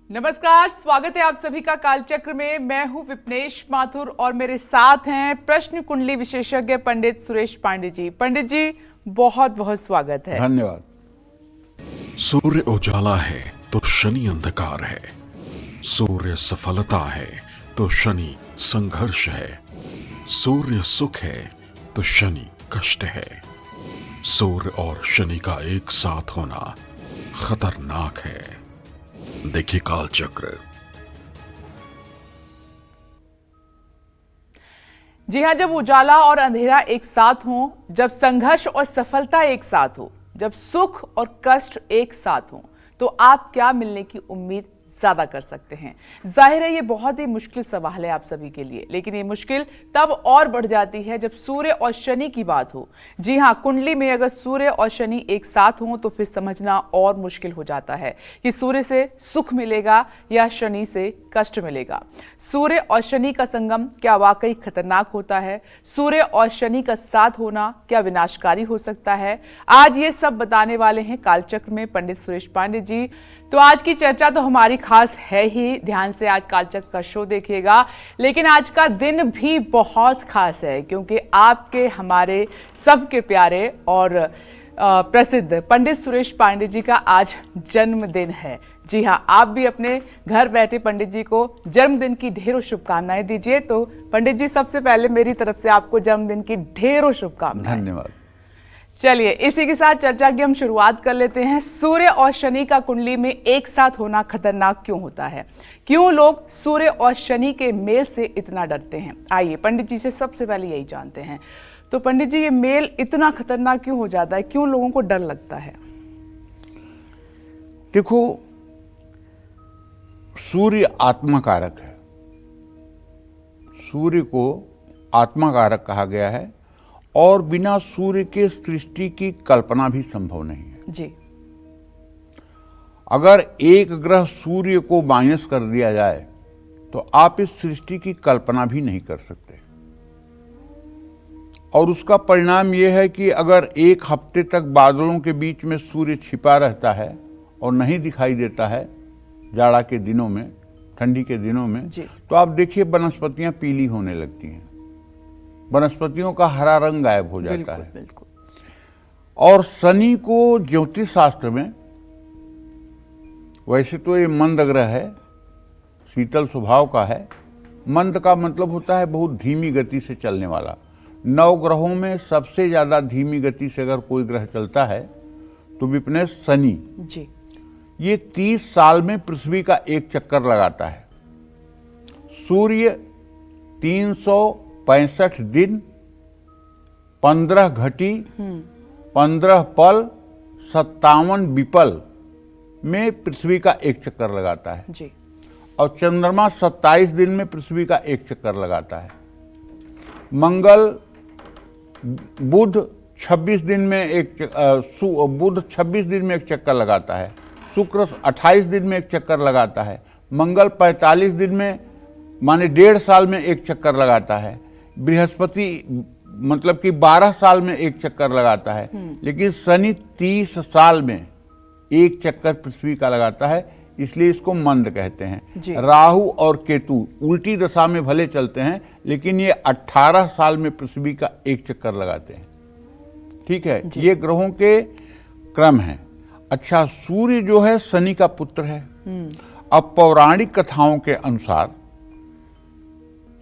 नमस्कार, स्वागत है आप सभी का कालचक्र में। मैं हूं विपनेश माथुर और मेरे साथ हैं प्रश्न कुंडली विशेषज्ञ पंडित सुरेश पांडे जी। पंडित जी, बहुत बहुत स्वागत है। धन्यवाद। सूर्य उजाला है तो शनि अंधकार है, सूर्य सफलता है तो शनि संघर्ष है, सूर्य सुख है तो शनि कष्ट है। सूर्य और शनि का एक साथ होना खतरनाक है। देखिए कालचक्र। जी हाँ, जब उजाला और अंधेरा एक साथ हो, जब संघर्ष और सफलता एक साथ हो, जब सुख और कष्ट एक साथ हो, तो आप क्या मिलने की उम्मीद ज्यादा कर सकते हैं? जाहिर है ये बहुत ही मुश्किल सवाल है आप सभी के लिए, लेकिन ये मुश्किल तब और बढ़ जाती है जब सूर्य और शनि की बात हो। जी हाँ, कुंडली में अगर सूर्य और शनि एक साथ हो तो फिर समझना और मुश्किल हो जाता है कि सूर्य से सुख मिलेगा या शनि से कष्ट मिलेगा। सूर्य और शनि का संगम क्या वाकई खतरनाक होता है? सूर्य और शनि का साथ होना क्या विनाशकारी हो सकता है? आज ये सब बताने वाले हैं कालचक्र में पंडित सुरेश पांडे जी। तो आज की चर्चा तो हमारी खास है ही, ध्यान से आज कालचक्र का शो देखिएगा। लेकिन आज का दिन भी बहुत खास है क्योंकि आपके हमारे सबके प्यारे और प्रसिद्ध पंडित सुरेश पांडे जी का आज जन्मदिन है। जी हाँ, आप भी अपने घर बैठे पंडित जी को जन्मदिन की ढेरों शुभकामनाएं दीजिए। तो पंडित जी, सबसे पहले मेरी तरफ से आपको जन्मदिन की ढेरों शुभकामनाएं। धन्यवाद। चलिए, इसी के साथ चर्चा की हम शुरुआत कर लेते हैं। सूर्य और शनि का कुंडली में एक साथ होना खतरनाक क्यों होता है? क्यों लोग सूर्य और शनि के मेल से इतना डरते हैं? आइए पंडित जी से सबसे पहले यही जानते हैं। तो पंडित जी, ये मेल इतना खतरनाक क्यों हो जाता है? क्यों लोगों को डर लगता है? देखो, सूर्य आत्मकारक है। सूर्य को आत्मकारक कहा गया है और बिना सूर्य के सृष्टि की कल्पना भी संभव नहीं है जी। अगर एक ग्रह सूर्य को माइनस कर दिया जाए तो आप इस सृष्टि की कल्पना भी नहीं कर सकते। और उसका परिणाम यह है कि अगर एक हफ्ते तक बादलों के बीच में सूर्य छिपा रहता है और नहीं दिखाई देता है जाड़ा के दिनों में, ठंडी के दिनों में, तो आप देखिए वनस्पतियां पीली होने लगती हैं, वनस्पतियों का हरा रंग गायब हो जाता है। बिल्कुल। और शनि को ज्योतिष शास्त्र में, वैसे तो ये मंद ग्रह है, शीतल स्वभाव का है। मंद का मतलब होता है बहुत धीमी गति से चलने वाला। 9 ग्रहों में सबसे ज्यादा धीमी गति से अगर कोई ग्रह चलता है तो विपने शनि जी। ये 30 साल में पृथ्वी का एक चक्कर लगाता है। सूर्य 365 दिन, 15 घटी, 15 पल, 57 विपल में पृथ्वी का एक चक्कर लगाता है जी। और चंद्रमा 27 दिन में पृथ्वी का एक चक्कर लगाता है। मंगल, बुध 26 दिन में बुध 26 दिन में एक चक्कर लगाता है। शुक्र 28 दिन में एक चक्कर लगाता है। मंगल 45 दिन में, माने 1.5 साल में एक चक्कर लगाता है। बृहस्पति मतलब कि 12 साल में एक चक्कर लगाता है। लेकिन शनि 30 साल में एक चक्कर पृथ्वी का लगाता है, इसलिए इसको मंद कहते हैं। राहु और केतु उल्टी दशा में भले चलते हैं लेकिन ये 18 साल में पृथ्वी का एक चक्कर लगाते हैं। ठीक है, ये ग्रहों के क्रम है। अच्छा, सूर्य जो है शनि का पुत्र है। अब पौराणिक कथाओं के अनुसार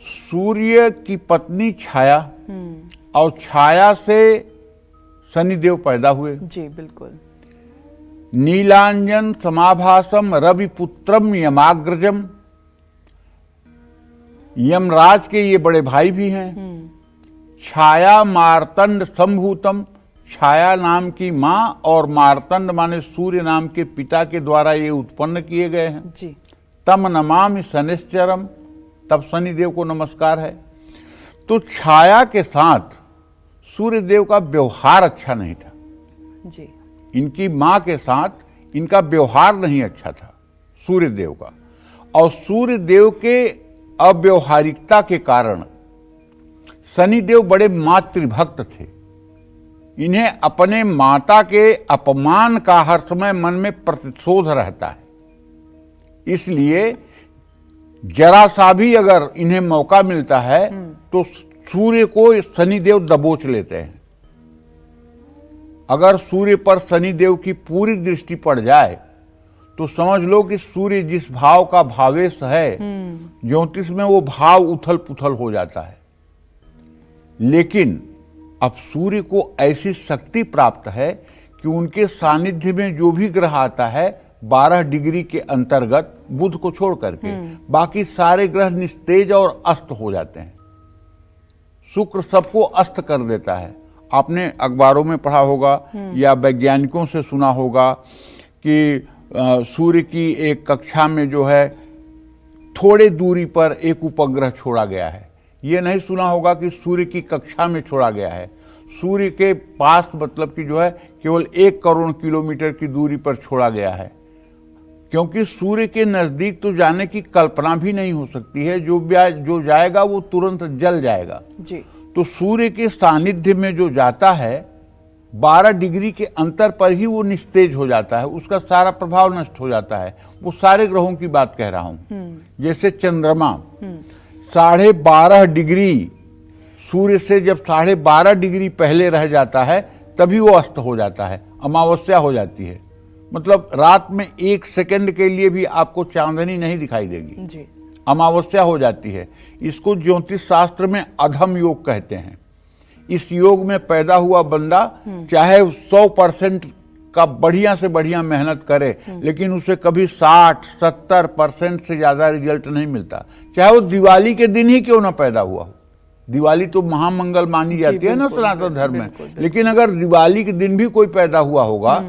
सूर्य की पत्नी छाया और छाया से शनिदेव पैदा हुए। जी बिल्कुल। नीलांजन समाभासम रविपुत्रम यमाग्रजम, यमराज के ये बड़े भाई भी हैं। छाया मार्तंड संभूतम, छाया नाम की मां और मार्तंड माने सूर्य नाम के पिता के द्वारा ये उत्पन्न किए गए हैं जी। तम नमामि शनिश्चरम, तब शनिदेव को नमस्कार है। तो छाया के साथ सूर्यदेव का व्यवहार अच्छा नहीं था जी। इनकी मां के साथ इनका व्यवहार नहीं अच्छा था सूर्यदेव का। और सूर्यदेव के अव्यवहारिकता के कारण शनिदेव बड़े मातृभक्त थे। इन्हें अपने माता के अपमान का हर समय मन में प्रतिशोध रहता है। इसलिए जरा सा भी अगर इन्हें मौका मिलता है तो सूर्य को शनिदेव दबोच लेते हैं। अगर सूर्य पर शनिदेव की पूरी दृष्टि पड़ जाए तो समझ लो कि सूर्य जिस भाव का भावेश है ज्योतिष में, वो भाव उथल पुथल हो जाता है। लेकिन अब सूर्य को ऐसी शक्ति प्राप्त है कि उनके सानिध्य में जो भी ग्रह आता है 12 डिग्री के अंतर्गत बुध को छोड़ करके बाकी सारे ग्रह निस्तेज और अस्त हो जाते हैं। शुक्र सबको अस्त कर देता है। आपने अखबारों में पढ़ा होगा या वैज्ञानिकों से सुना होगा कि सूर्य की एक कक्षा में जो है थोड़े दूरी पर एक उपग्रह छोड़ा गया है। ये नहीं सुना होगा कि सूर्य की कक्षा में छोड़ा गया है। सूर्य के पास मतलब कि जो है केवल 1 करोड़ किलोमीटर की दूरी पर छोड़ा गया है, क्योंकि सूर्य के नजदीक तो जाने की कल्पना भी नहीं हो सकती है। जो जाएगा वो तुरंत जल जाएगा जी। तो सूर्य के सानिध्य में जो जाता है 12 डिग्री के अंतर पर ही वो निस्तेज हो जाता है, उसका सारा प्रभाव नष्ट हो जाता है। वो सारे ग्रहों की बात कह रहा हूं। जैसे चंद्रमा 12.5 डिग्री सूर्य से जब 12.5 डिग्री पहले रह जाता है तभी वो अस्त हो जाता है, अमावस्या हो जाती है। मतलब रात में 1 सेकंड के लिए भी आपको चांदनी नहीं दिखाई देगी जी। अमावस्या हो जाती है। इसको ज्योतिष शास्त्र में अधम योग कहते हैं। इस योग में पैदा हुआ बंदा चाहे 100% का बढ़िया से बढ़िया मेहनत करे, लेकिन उसे कभी 60-70% से ज्यादा रिजल्ट नहीं मिलता, चाहे वो दिवाली के दिन ही क्यों ना पैदा हुआ हो। दिवाली तो महामंगल मानी जाती है ना सनातन धर्म में, लेकिन अगर दिवाली के दिन भी कोई पैदा हुआ होगा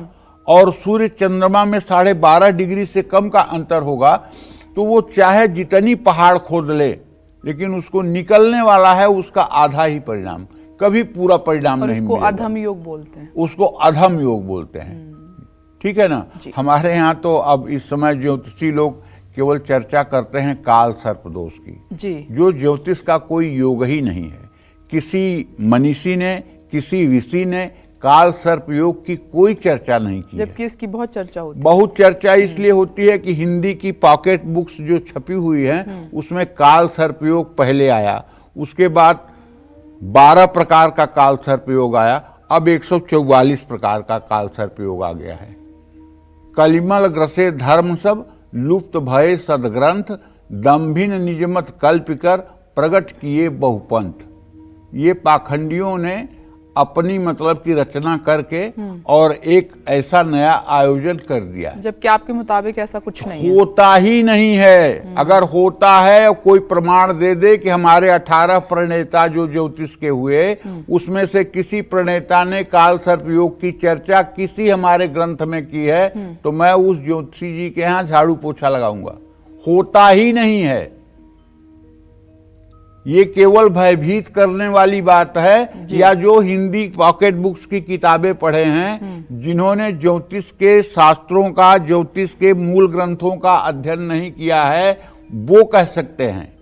और सूर्य चंद्रमा में 12.5 डिग्री से कम का अंतर होगा तो वो चाहे जितनी पहाड़ खोद ले, लेकिन उसको निकलने वाला है उसका आधा ही परिणाम, कभी पूरा परिणाम नहीं मिलेगा। उसको अधम योग बोलते हैं। उसको अधम योग बोलते हैं। ठीक है ना। हमारे यहाँ तो अब इस समय ज्योतिषी लोग केवल चर्चा करते हैं काल सर्प दोष की जी। जो ज्योतिष का कोई योग ही नहीं है। किसी मनीषी ने, किसी ऋषि ने काल सर्प योग की कोई चर्चा नहीं की, जबकि इसकी बहुत चर्चा होती है। बहुत चर्चा इसलिए होती है कि हिंदी की पॉकेट बुक्स जो छपी हुई हैं उसमें काल सर्प योग पहले आया, उसके बाद 12 प्रकार का काल सर्प योग आया, अब 144 प्रकार का काल सर्प योग आ गया है। कलिमल ग्रसे धर्म सब लुप्त भय सदग्रंथ, दम्भिन निजमत कल्पिकर प्रगट किए बहुपंथ। ये पाखंडियों ने अपनी मतलब की रचना करके और एक ऐसा नया आयोजन कर दिया, जबकि आपके मुताबिक ऐसा कुछ नहीं है। होता ही नहीं है। अगर होता है कोई प्रमाण दे दे कि हमारे 18 प्रणेता जो ज्योतिष के हुए उसमें से किसी प्रणेता ने काल सर्प योग की चर्चा किसी हमारे ग्रंथ में की है तो मैं उस ज्योतिषी जी के यहाँ झाड़ू पोछा लगाऊंगा। होता ही नहीं है। ये केवल भयभीत करने वाली बात है, या जो हिंदी पॉकेट बुक्स की किताबें पढ़े हैं, जिन्होंने ज्योतिष के शास्त्रों का, ज्योतिष के मूल ग्रंथों का अध्ययन नहीं किया है, वो कह सकते हैं।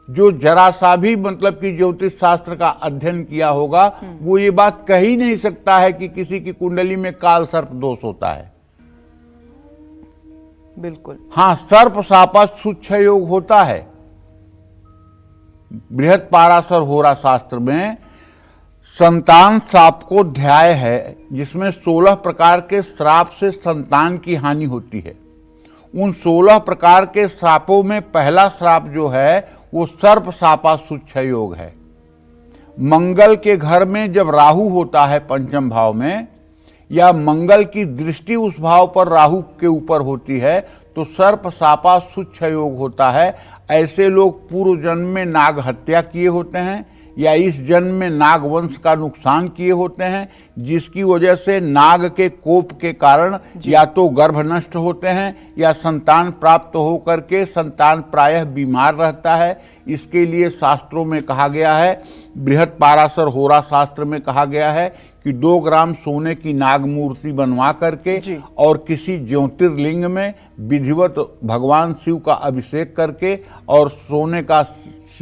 जो जरा सा भी मतलब कि ज्योतिष शास्त्र का अध्ययन किया होगा वो ये बात कह ही नहीं सकता है कि किसी की कुंडली में काल सर्प दोष होता है। बिल्कुल। हाँ, सर्प शापा सुच्छ योग होता है। बृहद पाराशर होरा शास्त्र में संतान श्राप को अध्याय है जिसमें 16 प्रकार के श्राप से संतान की हानि होती है। उन 16 प्रकार के श्रापों में पहला श्राप जो है वो सर्प शापा सुच्छ योग है। मंगल के घर में जब राहु होता है पंचम भाव में, या मंगल की दृष्टि उस भाव पर राहु के ऊपर होती है तो सर्प शापा सुच्छ योग होता है। ऐसे लोग पूर्व जन्म में नाग हत्या किए होते हैं या इस जन्म में नाग वंश का नुकसान किए होते हैं, जिसकी वजह से नाग के कोप के कारण या तो गर्भ नष्ट होते हैं या संतान प्राप्त होकर के संतान प्रायः बीमार रहता है। इसके लिए शास्त्रों में कहा गया है, बृहद पाराशर होरा शास्त्र में कहा गया है कि 2 ग्राम सोने की नाग मूर्ति बनवा करके और किसी ज्योतिर्लिंग में विधिवत भगवान शिव का अभिषेक करके और सोने का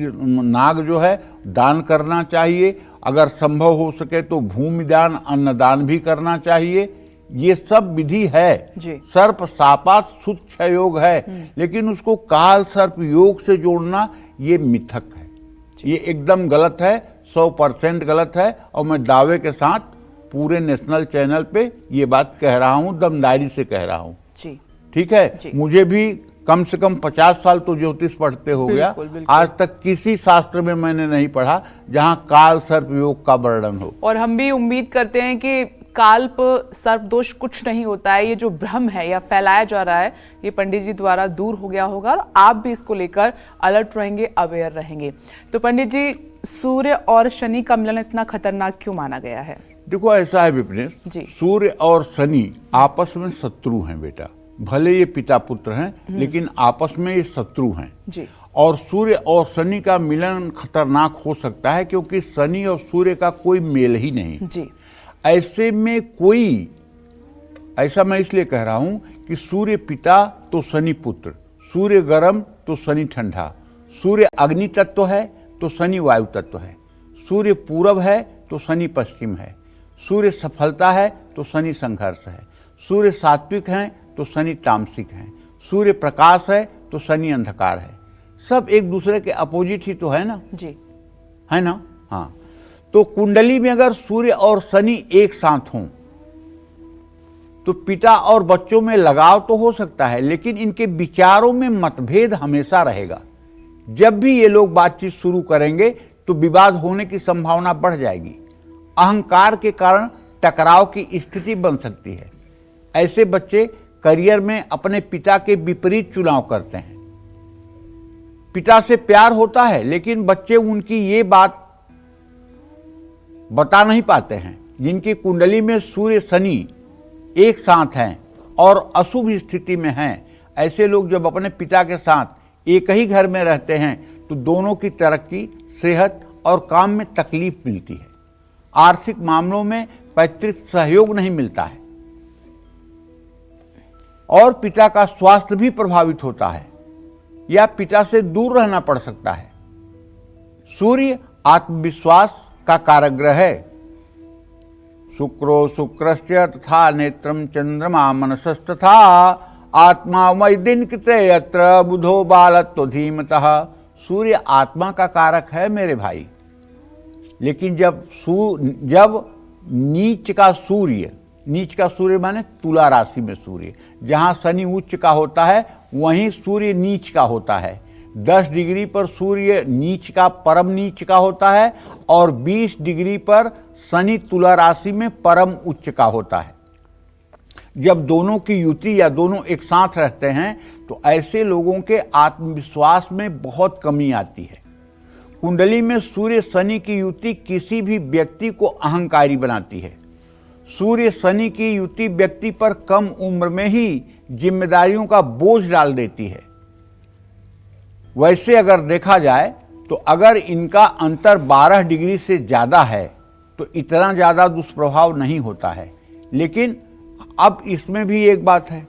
नाग जो है दान करना चाहिए। अगर संभव हो सके तो भूमि दान, अन्नदान भी करना चाहिए। ये सब विधि है। जी। सर्प सापात सुत क्षय योग है, लेकिन उसको काल सर्प योग से जोड़ना ये मिथक है, ये एकदम गलत है, 100% गलत है। और मैं दावे के साथ पूरे नेशनल चैनल पे ये बात कह रहा हूं, दमदारी से कह रहा हूं। जी। ठीक है जी। मुझे भी कम से कम 50 साल तो ज्योतिष पढ़ते हो गया, बिल्कुल, बिल्कुल। आज तक किसी शास्त्र में मैंने नहीं पढ़ा जहां काल सर्प योग का वर्णन हो। और हम भी उम्मीद करते हैं कि काल्प सर्प दोष कुछ नहीं होता है, ये जो भ्रम है या फैलाया जा रहा है ये पंडित जी द्वारा दूर हो गया होगा और आप भी इसको लेकर अलर्ट रहेंगे, अवेयर रहेंगे। तो पंडित जी, सूर्य और शनि का मिलन इतना खतरनाक क्यों माना गया है? देखो ऐसा है विपिनेश जी। सूर्य और शनि आपस में शत्रु हैं बेटा, भले ये पिता पुत्र हैं लेकिन आपस में ये शत्रु हैं। जी। और सूर्य और शनि का मिलन खतरनाक हो सकता है क्योंकि शनि और सूर्य का कोई मेल ही नहीं। जी। ऐसे में कोई, ऐसा मैं इसलिए कह रहा हूं कि सूर्य पिता तो शनि पुत्र, सूर्य गर्म तो शनि ठंडा, सूर्य अग्नि तत्व है तो शनि वायु तत्व है, सूर्य पूरब है तो शनि पश्चिम है, सूर्य सफलता है तो शनि संघर्ष है, सूर्य सात्विक है तो शनि तामसिक है, सूर्य प्रकाश है तो शनि अंधकार है। सब एक दूसरे के अपोजिट ही तो है ना। जी। है ना। हाँ, तो कुंडली में अगर सूर्य और शनि एक साथ हों तो पिता और बच्चों में लगाव तो हो सकता है, लेकिन इनके विचारों में मतभेद हमेशा रहेगा। जब भी ये लोग बातचीत शुरू करेंगे तो विवाद होने की संभावना बढ़ जाएगी, अहंकार के कारण टकराव की स्थिति बन सकती है। ऐसे बच्चे करियर में अपने पिता के विपरीत चुनाव करते हैं। पिता से प्यार होता है लेकिन बच्चे उनकी ये बात बता नहीं पाते हैं। जिनकी कुंडली में सूर्य शनि एक साथ हैं और अशुभ स्थिति में हैं, ऐसे लोग जब अपने पिता के साथ एक ही घर में रहते हैं तो दोनों की तरक्की, सेहत और काम में तकलीफ मिलती है। आर्थिक मामलों में पैतृक सहयोग नहीं मिलता है और पिता का स्वास्थ्य भी प्रभावित होता है या पिता से दूर रहना पड़ सकता है। सूर्य आत्मविश्वास का कारक ग्रह है। शुक्रो शुक्रस्य तथा नेत्रम चंद्रमा मनसस्तथा आत्मा वैदिन कृते यत्र बुधो बालत्व धीमतः। सूर्य आत्मा का कारक है मेरे भाई, लेकिन जब नीच का सूर्य माने तुला राशि में सूर्य, जहां शनि उच्च का होता है वहीं सूर्य नीच का होता है। 10 डिग्री पर सूर्य नीच का, परम नीच का होता है और 20 डिग्री पर शनि तुला राशि में परम उच्च का होता है। जब दोनों की युति या दोनों एक साथ रहते हैं तो ऐसे लोगों के आत्मविश्वास में बहुत कमी आती है। कुंडली में सूर्य शनि की युति किसी भी व्यक्ति को अहंकारी बनाती है। सूर्य शनि की युति व्यक्ति पर कम उम्र में ही जिम्मेदारियों का बोझ डाल देती है। वैसे अगर देखा जाए तो अगर इनका अंतर 12 डिग्री से ज्यादा है तो इतना ज्यादा दुष्प्रभाव नहीं होता है। लेकिन अब इसमें भी एक बात है,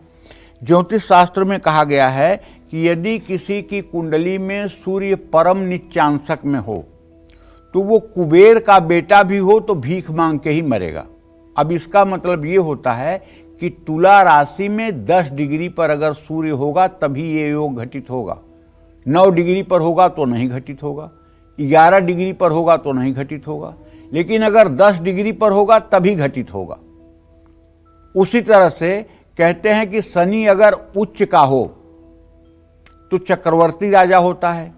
ज्योतिष शास्त्र में कहा गया है कि यदि किसी की कुंडली में सूर्य परम नीचांशक में हो तो वो कुबेर का बेटा भी हो तो भीख मांग के ही मरेगा। अब इसका मतलब ये होता है कि तुला राशि में 10 डिग्री पर अगर सूर्य होगा तभी ये योग घटित होगा, 9 डिग्री पर होगा तो नहीं घटित होगा, 11 डिग्री पर होगा तो नहीं घटित होगा, लेकिन अगर 10 डिग्री पर होगा तभी घटित होगा। उसी तरह से कहते हैं कि शनि अगर उच्च का हो तो चक्रवर्ती राजा होता है,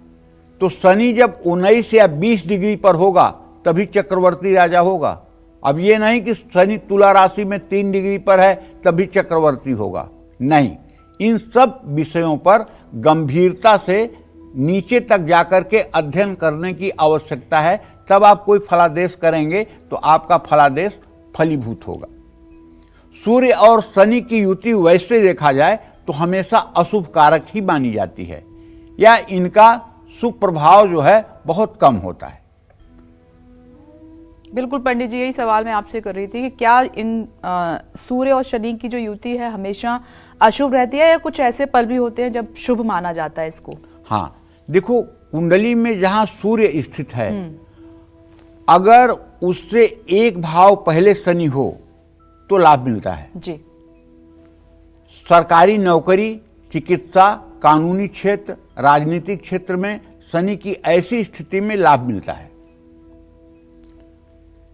तो शनि जब 19 या 20 डिग्री पर होगा तभी चक्रवर्ती राजा होगा। अब ये नहीं कि शनि तुला राशि में 3 डिग्री पर है तभी चक्रवर्ती होगा, नहीं। इन सब विषयों पर गंभीरता से नीचे तक जाकर के अध्ययन करने की आवश्यकता है, तब आप कोई फलादेश करेंगे तो आपका फलादेश फलीभूत होगा। सूर्य और शनि की युति वैसे देखा जाए तो हमेशा अशुभ कारक ही मानी जाती है या इनका शुभ प्रभाव जो है बहुत कम होता है। बिल्कुल पंडित जी, यही सवाल मैं आपसे कर रही थी कि क्या इन सूर्य और शनि की जो युति है हमेशा अशुभ रहती है या कुछ ऐसे पल भी होते हैं जब शुभ माना जाता है इसको? हाँ, देखो कुंडली में जहां सूर्य स्थित है अगर उससे एक भाव पहले शनि हो तो लाभ मिलता है। जी। सरकारी नौकरी, चिकित्सा, कानूनी क्षेत्र, राजनीतिक क्षेत्र में शनि की ऐसी स्थिति में लाभ मिलता है।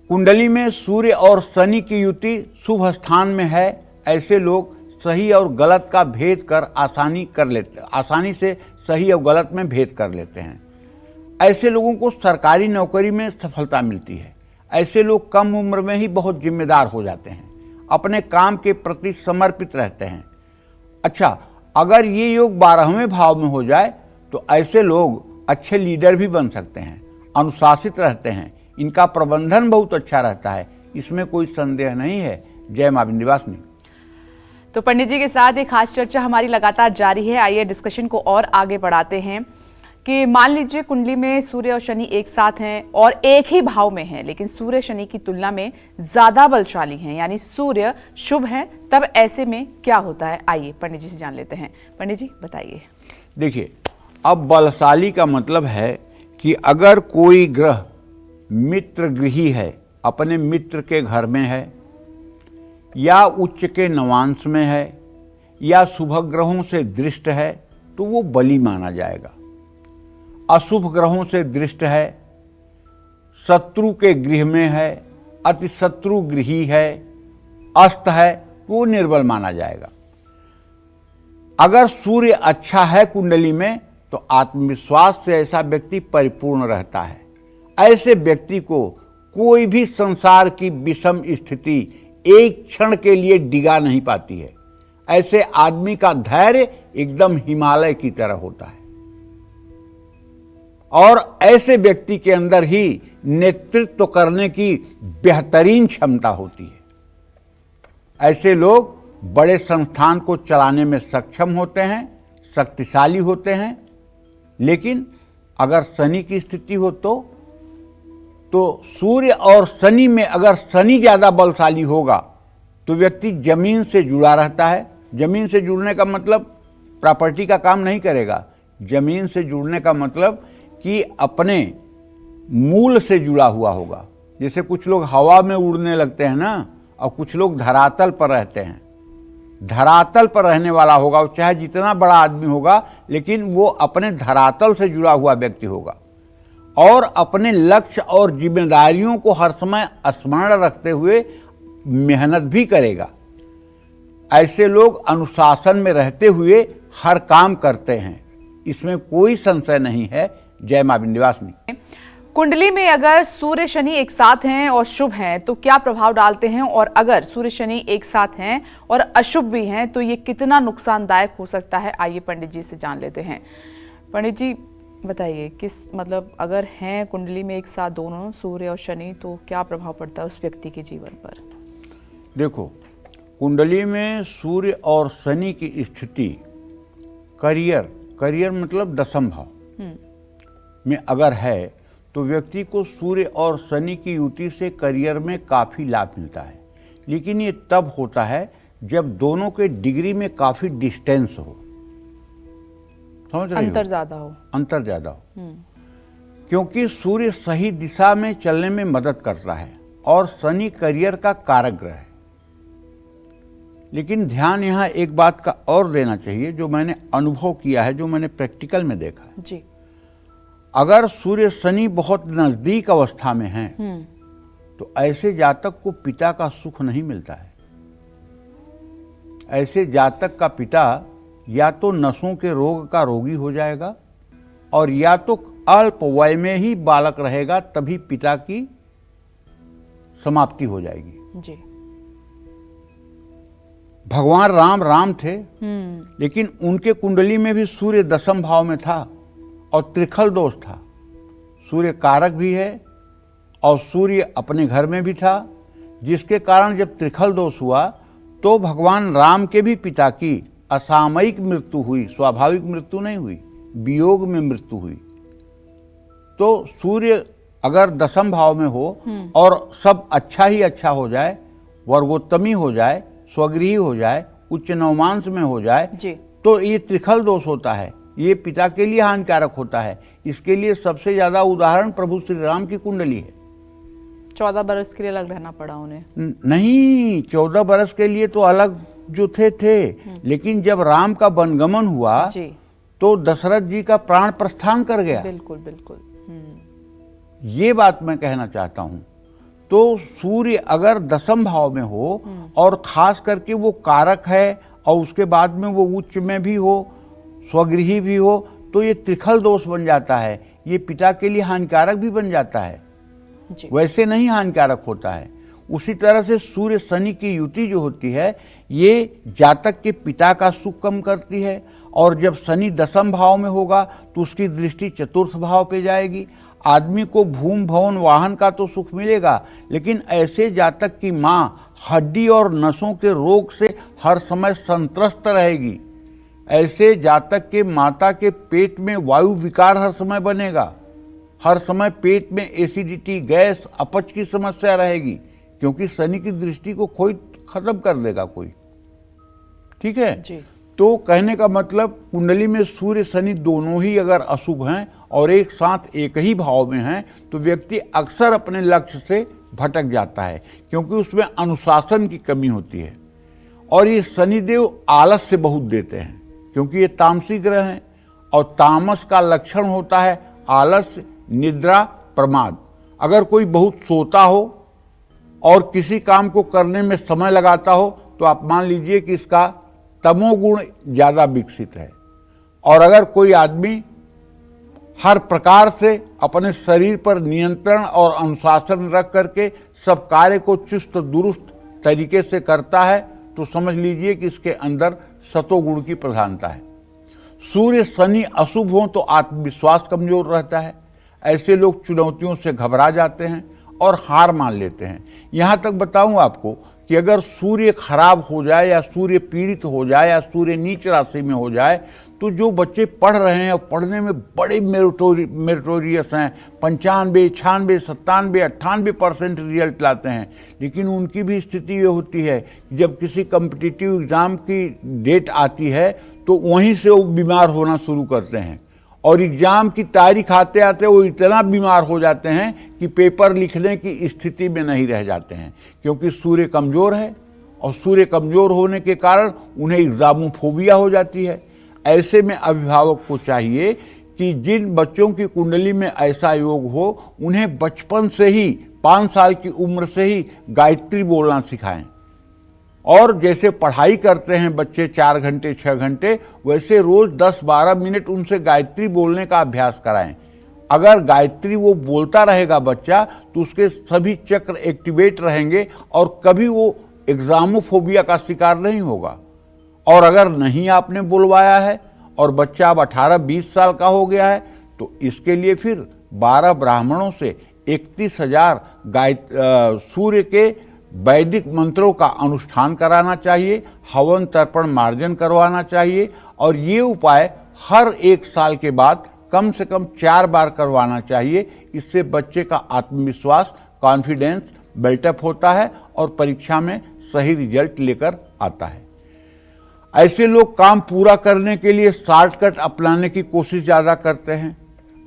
कुंडली में सूर्य और शनि की युति शुभ स्थान में है, ऐसे लोग सही और गलत का भेद कर आसानी से सही और गलत में भेद कर लेते हैं। ऐसे लोगों को सरकारी नौकरी में सफलता मिलती है। ऐसे लोग कम उम्र में ही बहुत जिम्मेदार हो जाते हैं, अपने काम के प्रति समर्पित रहते हैं। अच्छा, अगर ये योग 12वें भाव में हो जाए तो ऐसे लोग अच्छे लीडर भी बन सकते हैं, अनुशासित रहते हैं, इनका प्रबंधन बहुत अच्छा रहता है, इसमें कोई संदेह नहीं है। जय मां विंध्यवासिनी। तो पंडित जी के साथ एक खास चर्चा हमारी लगातार जारी है। आइए डिस्कशन को और आगे बढ़ाते हैं कि मान लीजिए कुंडली में सूर्य और शनि एक साथ हैं और एक ही भाव में हैं, लेकिन सूर्य शनि की तुलना में ज्यादा बलशाली हैं, यानी सूर्य शुभ हैं, तब ऐसे में क्या होता है? आइए पंडित जी से जान लेते हैं। पंडित जी बताइए। देखिए, अब बलशाली का मतलब है कि अगर कोई ग्रह मित्र गृही है, अपने मित्र के घर में है, या उच्च के नवांश में है, या शुभ ग्रहों से दृष्ट है, तो वो बली माना जाएगा। अशुभ ग्रहों से दृष्ट है, शत्रु के गृह में है, अति शत्रु गृही है, अस्त है, वो निर्बल माना जाएगा। अगर सूर्य अच्छा है कुंडली में तो आत्मविश्वास से ऐसा व्यक्ति परिपूर्ण रहता है। ऐसे व्यक्ति को कोई भी संसार की विषम स्थिति एक क्षण के लिए डिगा नहीं पाती है। ऐसे आदमी का धैर्य एकदम हिमालय की तरह होता है और ऐसे व्यक्ति के अंदर ही नेतृत्व करने की बेहतरीन क्षमता होती है। ऐसे लोग बड़े संस्थान को चलाने में सक्षम होते हैं, शक्तिशाली होते हैं। लेकिन अगर शनि की स्थिति हो तो सूर्य और शनि में अगर शनि ज्यादा बलशाली होगा तो व्यक्ति जमीन से जुड़ा रहता है। जमीन से जुड़ने का मतलब प्रॉपर्टी का काम नहीं करेगा। जमीन से जुड़ने का मतलब कि अपने मूल से जुड़ा हुआ होगा। जैसे कुछ लोग हवा में उड़ने लगते हैं ना, और कुछ लोग धरातल पर रहते हैं। धरातल पर रहने वाला होगा, वो चाहे जितना बड़ा आदमी होगा, लेकिन वो अपने धरातल से जुड़ा हुआ व्यक्ति होगा और अपने लक्ष्य और जिम्मेदारियों को हर समय स्मरण रखते हुए मेहनत भी करेगा। ऐसे लोग अनुशासन में रहते हुए हर काम करते हैं, इसमें कोई संशय नहीं है। जय मां विंध्यवासिनी। कुंडली में अगर सूर्य शनि एक साथ हैं और शुभ हैं तो क्या प्रभाव डालते हैं, और अगर सूर्य शनि एक साथ हैं और अशुभ भी हैं तो ये कितना नुकसानदायक हो सकता है? आइए पंडित जी से जान लेते हैं। पंडित जी बताइए, किस मतलब अगर हैं कुंडली में एक साथ दोनों सूर्य और शनि तो क्या प्रभाव पड़ता है उस व्यक्ति के जीवन पर? देखो, कुंडली में सूर्य और शनि की स्थिति करियर मतलब दशम भाव में अगर है तो व्यक्ति को सूर्य और शनि की युति से करियर में काफी लाभ मिलता है। लेकिन ये तब होता है जब दोनों के डिग्री में काफी डिस्टेंस हो। समझ रहे हो? अंतर ज्यादा हो। क्योंकि सूर्य सही दिशा में चलने में मदद करता है और शनि करियर का कारक ग्रह है। लेकिन ध्यान यहाँ एक बात का और देना चाहिए, जो मैंने अनुभव किया है, जो मैंने प्रैक्टिकल में देखा है जी। अगर सूर्य शनि बहुत नजदीक अवस्था में हैं तो ऐसे जातक को पिता का सुख नहीं मिलता है। ऐसे जातक का पिता या तो नसों के रोग का रोगी हो जाएगा और या तो अल्प वय में ही बालक रहेगा, तभी पिता की समाप्ति हो जाएगी जी। भगवान राम थे, लेकिन उनके कुंडली में भी सूर्य दशम भाव में था और त्रिखल दोष था। सूर्य कारक भी है और सूर्य अपने घर में भी था, जिसके कारण जब त्रिखल दोष हुआ तो भगवान राम के भी पिता की असामयिक मृत्यु हुई, स्वाभाविक मृत्यु नहीं हुई, वियोग में मृत्यु हुई। तो सूर्य अगर दशम भाव में हो और सब अच्छा ही अच्छा हो जाए, वर्गोत्तमी हो जाए, स्वगृही हो जाए, उच्च नवमांश में हो जाए जी, तो ये त्रिखल दोष होता है। ये पिता के लिए हानिकारक होता है। इसके लिए सबसे ज्यादा उदाहरण प्रभु श्री राम की कुंडली है। 14 बरस के लिए अलग रहना पड़ा उन्हें। नहीं, 14 बरस के लिए तो अलग जो थे, लेकिन जब राम का वनगमन हुआ जी। तो दशरथ जी का प्राण प्रस्थान कर गया। बिल्कुल बिल्कुल। ये बात मैं कहना चाहता हूं। तो सूर्य अगर दशम भाव में हो और खास करके वो कारक है और उसके बाद में वो उच्च में भी हो, स्वगृही भी हो, तो ये त्रिखल दोष बन जाता है। ये पिता के लिए हानिकारक भी बन जाता है, जी। वैसे नहीं हानिकारक होता है। उसी तरह से सूर्य शनि की युति जो होती है ये जातक के पिता का सुख कम करती है, और जब शनि दशम भाव में होगा तो उसकी दृष्टि चतुर्थ भाव पे जाएगी। आदमी को भूम भवन वाहन का तो सुख मिलेगा, लेकिन ऐसे जातक की माँ हड्डी और नसों के रोग से हर समय संत्रस्त रहेगी। ऐसे जातक के माता के पेट में वायु विकार हर समय बनेगा, हर समय पेट में एसिडिटी, गैस, अपच की समस्या रहेगी, क्योंकि शनि की दृष्टि को कोई खत्म कर देगा कोई। ठीक है जी। तो कहने का मतलब कुंडली में सूर्य शनि दोनों ही अगर अशुभ हैं और एक साथ एक ही भाव में हैं तो व्यक्ति अक्सर अपने लक्ष्य से भटक जाता है, क्योंकि उसमें अनुशासन की कमी होती है। और ये शनिदेव आलस से बहुत देते हैं, क्योंकि ये तामसी ग्रह हैं और तामस का लक्षण होता है आलस्य, निद्रा, प्रमाद। अगर कोई बहुत सोता हो और किसी काम को करने में समय लगाता हो तो आप मान लीजिए कि इसका तमोगुण ज्यादा विकसित है। और अगर कोई आदमी हर प्रकार से अपने शरीर पर नियंत्रण और अनुशासन रख करके सब कार्य को चुस्त दुरुस्त तरीके से करता है तो समझ लीजिए कि इसके अंदर सतोगुण की प्रधानता है। सूर्य शनि अशुभ हो तो आत्मविश्वास कमजोर रहता है। ऐसे लोग चुनौतियों से घबरा जाते हैं और हार मान लेते हैं। यहाँ तक बताऊं आपको कि अगर सूर्य खराब हो जाए या सूर्य पीड़ित हो जाए या सूर्य नीच राशि में हो जाए तो जो बच्चे पढ़ रहे हैं और पढ़ने में बड़े मेरिटोरियस हैं, 95, 96, 97, 98% रिजल्ट लाते हैं, लेकिन उनकी भी स्थिति ये होती है कि जब किसी कम्पिटिटिव एग्जाम की डेट आती है तो वहीं से वो बीमार होना शुरू करते हैं, और एग्जाम की तारीख आते आते वो इतना बीमार हो जाते हैं कि पेपर लिखने की स्थिति में नहीं रह जाते हैं, क्योंकि सूर्य कमजोर है। और सूर्य कमजोर होने के कारण उन्हें एग्जामोफोबिया हो जाती है। ऐसे में अभिभावक को चाहिए कि जिन बच्चों की कुंडली में ऐसा योग हो उन्हें बचपन से ही 5 साल की उम्र से ही गायत्री बोलना सिखाएं। और जैसे पढ़ाई करते हैं बच्चे 4 घंटे 6 घंटे, वैसे रोज 10-12 मिनट उनसे गायत्री बोलने का अभ्यास कराएं। अगर गायत्री वो बोलता रहेगा बच्चा तो उसके सभी चक्र एक्टिवेट रहेंगे और कभी वो एग्जामोफोबिया का शिकार नहीं होगा। और अगर नहीं आपने बुलवाया है और बच्चा अब 18-20 साल का हो गया है तो इसके लिए फिर 12 ब्राह्मणों से 31,000 सूर्य के वैदिक मंत्रों का अनुष्ठान कराना चाहिए, हवन तर्पण मार्जन करवाना चाहिए, और ये उपाय हर 1 साल के बाद कम से कम 4 बार करवाना चाहिए। इससे बच्चे का आत्मविश्वास, कॉन्फिडेंस बिल्टअप होता है और परीक्षा में सही रिजल्ट लेकर आता है। ऐसे लोग काम पूरा करने के लिए शॉर्टकट अपनाने की कोशिश ज़्यादा करते हैं।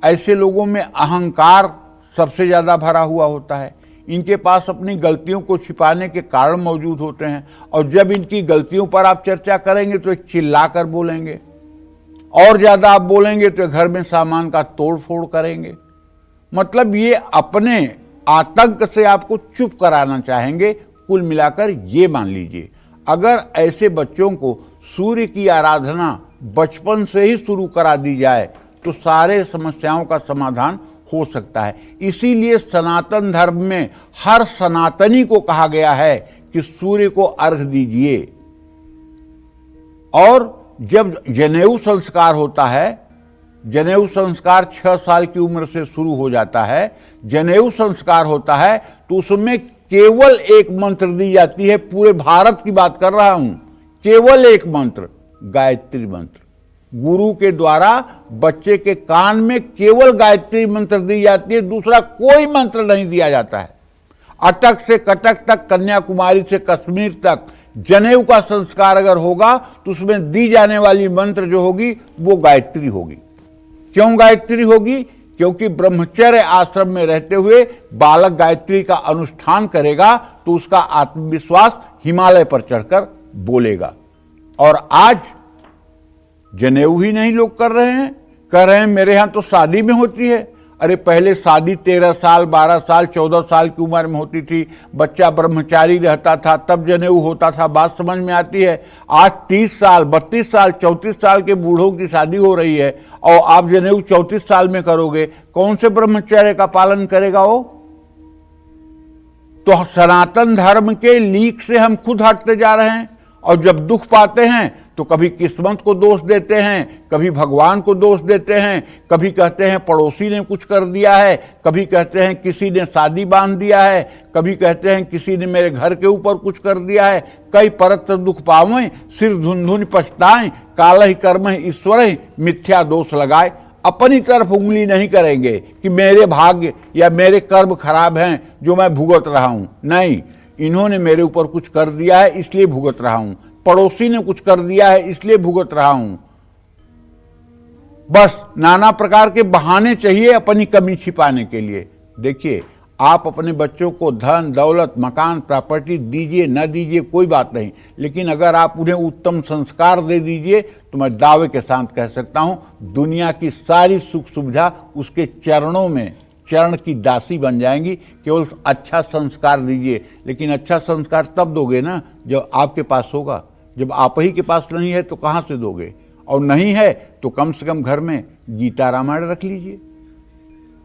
ऐसे लोगों में अहंकार सबसे ज़्यादा भरा हुआ होता है। इनके पास अपनी गलतियों को छिपाने के कारण मौजूद होते हैं, और जब इनकी गलतियों पर आप चर्चा करेंगे तो चिल्लाकर बोलेंगे, और ज़्यादा आप बोलेंगे तो घर में सामान का तोड़ फोड़ करेंगे। मतलब ये अपने आतंक से आपको चुप कराना चाहेंगे। कुल मिलाकर ये मान लीजिए, अगर ऐसे बच्चों को सूर्य की आराधना बचपन से ही शुरू करा दी जाए तो सारे समस्याओं का समाधान हो सकता है। इसीलिए सनातन धर्म में हर सनातनी को कहा गया है कि सूर्य को अर्घ दीजिए। और जब जनेऊ संस्कार होता है, जनेऊ संस्कार 6 साल की उम्र से शुरू हो जाता है, जनेऊ संस्कार होता है तो उसमें केवल एक मंत्र दी जाती है। पूरे भारत की बात कर रहा हूं, केवल एक मंत्र, गायत्री मंत्र। गुरु के द्वारा बच्चे के कान में केवल गायत्री मंत्र दी जाती है, दूसरा कोई मंत्र नहीं दिया जाता है। अटक से कटक तक, कन्याकुमारी से कश्मीर तक जनेऊ का संस्कार अगर होगा तो उसमें दी जाने वाली मंत्र जो होगी वो गायत्री होगी। क्यों गायत्री होगी? क्योंकि ब्रह्मचर्य आश्रम में रहते हुए बालक गायत्री का अनुष्ठान करेगा तो उसका आत्मविश्वास हिमालय पर चढ़कर बोलेगा। और आज जनेऊ ही नहीं लोग कर रहे हैं, कह रहे हैं मेरे यहां तो शादी में होती है। अरे पहले शादी 13 साल 12 साल 14 साल की उम्र में होती थी, बच्चा ब्रह्मचारी रहता था, तब जनेऊ होता था। बात समझ में आती है? आज 30 साल 32 साल 34 साल के बूढ़ों की शादी हो रही है और आप जनेऊ 34 साल में करोगे। कौन से ब्रह्मचर्य का पालन करेगा वो? तो सनातन धर्म के लीक से हम खुद हटते जा रहे हैं। और जब दुख पाते हैं तो कभी किस्मत को दोष देते हैं, कभी भगवान को दोष देते हैं, कभी कहते हैं पड़ोसी ने कुछ कर दिया है, कभी कहते हैं किसी ने शादी बांध दिया है, कभी कहते हैं किसी ने मेरे घर के ऊपर कुछ कर दिया है। कई परत दुख पावें, सिर धुन धुन पछताएं, कालहि कर्म ईश्वर मिथ्या दोष लगाए। अपनी तरफ उंगली नहीं करेंगे कि मेरे भाग्य या मेरे कर्म खराब हैं जो मैं भुगत रहा हूं। नहीं, इन्होंने मेरे ऊपर कुछ कर दिया है इसलिए भुगत रहा हूं, पड़ोसी ने कुछ कर दिया है इसलिए भुगत रहा हूं। बस नाना प्रकार के बहाने चाहिए अपनी कमी छिपाने के लिए। देखिए, आप अपने बच्चों को धन दौलत मकान प्रॉपर्टी दीजिए न दीजिए कोई बात नहीं, लेकिन अगर आप उन्हें उत्तम संस्कार दे दीजिए तो मैं दावे के साथ कह सकता हूं दुनिया की सारी सुख सुविधा उसके चरणों में चरण की दासी बन जाएंगी। केवल अच्छा संस्कार दीजिए, लेकिन अच्छा संस्कार तब दोगे ना जब आपके पास होगा। जब आप ही के पास नहीं है तो कहां से दोगे? और नहीं है तो कम से कम घर में गीता रामायण रख लीजिए,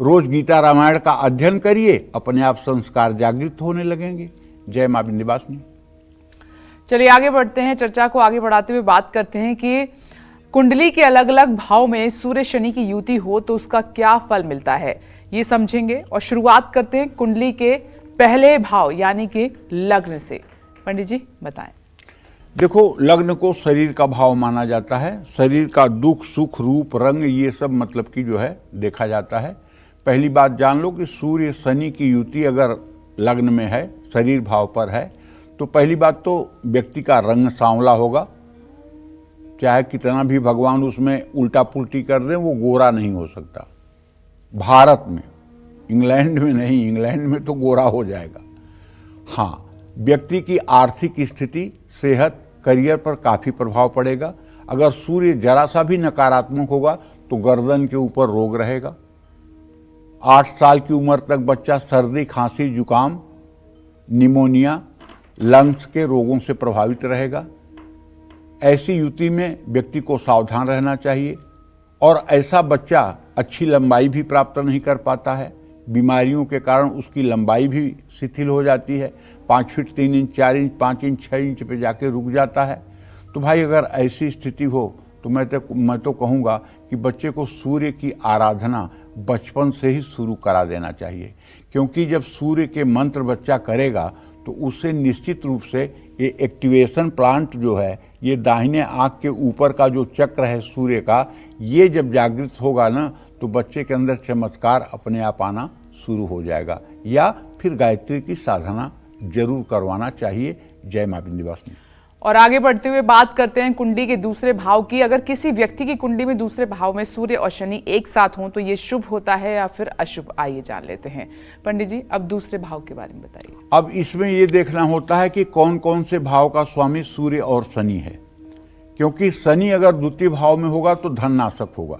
रोज गीता रामायण का अध्ययन करिए, अपने आप संस्कार जागृत होने लगेंगे। जय मां विंध्यवासिनी। चलिए आगे बढ़ते हैं, चर्चा को आगे बढ़ाते हुए बात करते हैं कि कुंडली के अलग अलग भाव में सूर्य शनि की युति हो तो उसका क्या फल मिलता है, ये समझेंगे। और शुरुआत करते हैं कुंडली के पहले भाव यानी कि लग्न से। पंडित जी बताएं। देखो, लग्न को शरीर का भाव माना जाता है। शरीर का दुख सुख रूप रंग ये सब मतलब कि जो है देखा जाता है। पहली बात जान लो कि सूर्य शनि की युति अगर लग्न में है, शरीर भाव पर है, तो पहली बात तो व्यक्ति का रंग सांवला होगा। चाहे कितना भी भगवान उसमें उल्टा पुल्टी कर दें, वो गोरा नहीं हो सकता भारत में। इंग्लैंड में नहीं, इंग्लैंड में तो गोरा हो जाएगा। हाँ, व्यक्ति की आर्थिक स्थिति सेहत करियर पर काफ़ी प्रभाव पड़ेगा। अगर सूर्य जरा सा भी नकारात्मक होगा तो गर्दन के ऊपर रोग रहेगा। 8 साल की उम्र तक बच्चा सर्दी खांसी जुकाम निमोनिया लंग्स के रोगों से प्रभावित रहेगा। ऐसी युति में व्यक्ति को सावधान रहना चाहिए। और ऐसा बच्चा अच्छी लंबाई भी प्राप्त नहीं कर पाता है। बीमारियों के कारण उसकी लंबाई भी शिथिल हो जाती है। 5 feet 3 inch 4 inch 5 inch 6 inch पे जाके रुक जाता है। तो भाई अगर ऐसी स्थिति हो तो मैं तो कहूँगा कि बच्चे को सूर्य की आराधना बचपन से ही शुरू करा देना चाहिए। क्योंकि जब सूर्य के मंत्र बच्चा करेगा तो उससे निश्चित रूप से ये एक्टिवेशन प्लांट जो है, ये दाहिने आँख के ऊपर का जो चक्र है सूर्य का, ये जब जागृत होगा ना तो बच्चे के अंदर चमत्कार अपने आप आना शुरू हो जाएगा। या फिर गायत्री की साधना जरूर करवाना चाहिए। जय मां विंध्यवासिनी। और आगे बढ़ते हुए बात करते हैं कुंडली के दूसरे भाव की। अगर किसी व्यक्ति की कुंडली में दूसरे भाव में सूर्य और शनि एक साथ हों तो ये शुभ होता है या फिर अशुभ, आइए जान लेते हैं। पंडित जी अब दूसरे भाव के बारे में बताइए। अब इसमें ये देखना होता है कि कौन कौन से भाव का स्वामी सूर्य और शनि है। क्योंकि शनि अगर द्वितीय भाव में होगा तो धन नाशक होगा,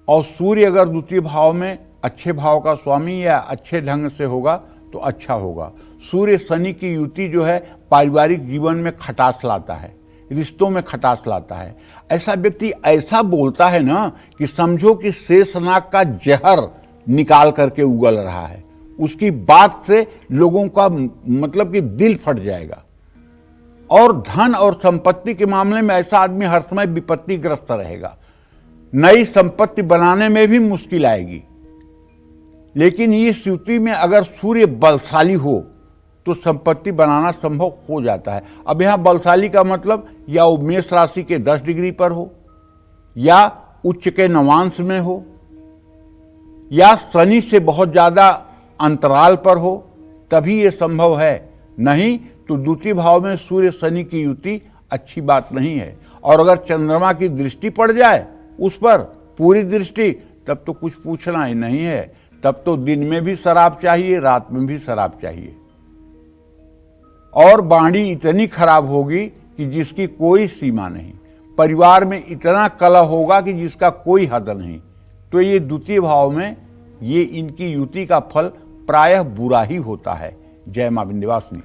और सूर्य अगर द्वितीय भाव में अच्छे भाव का स्वामी या अच्छे ढंग से होगा तो अच्छा होगा। सूर्य शनि की युति जो है पारिवारिक जीवन में खटास लाता है, रिश्तों में खटास लाता है। ऐसा व्यक्ति ऐसा बोलता है ना कि समझो कि शेषनाग का जहर निकाल करके उगल रहा है। उसकी बात से लोगों का मतलब कि दिल फट जाएगा। और धन और संपत्ति के मामले में ऐसा आदमी हर समय विपत्तिग्रस्त रहेगा। नई संपत्ति बनाने में भी मुश्किल आएगी। लेकिन इस युति में अगर सूर्य बलशाली हो तो संपत्ति बनाना संभव हो जाता है। अब यहां बलशाली का मतलब या वो मेष राशि के 10 डिग्री पर हो, या उच्च के नवांश में हो, या शनि से बहुत ज्यादा अंतराल पर हो, तभी ये संभव है। नहीं तो द्वितीय भाव में सूर्य शनि की युति अच्छी बात नहीं है। और अगर चंद्रमा की दृष्टि पड़ जाए उस पर पूरी दृष्टि, तब तो कुछ पूछना ही नहीं है। तब तो दिन में भी शराब चाहिए, रात में भी शराब चाहिए। और वाणी इतनी खराब होगी कि जिसकी कोई सीमा नहीं। परिवार में इतना कलह होगा कि जिसका कोई हद नहीं। तो ये द्वितीय भाव में ये इनकी युति का फल प्रायः बुरा ही होता है। जय मां विंध्यवासिनी।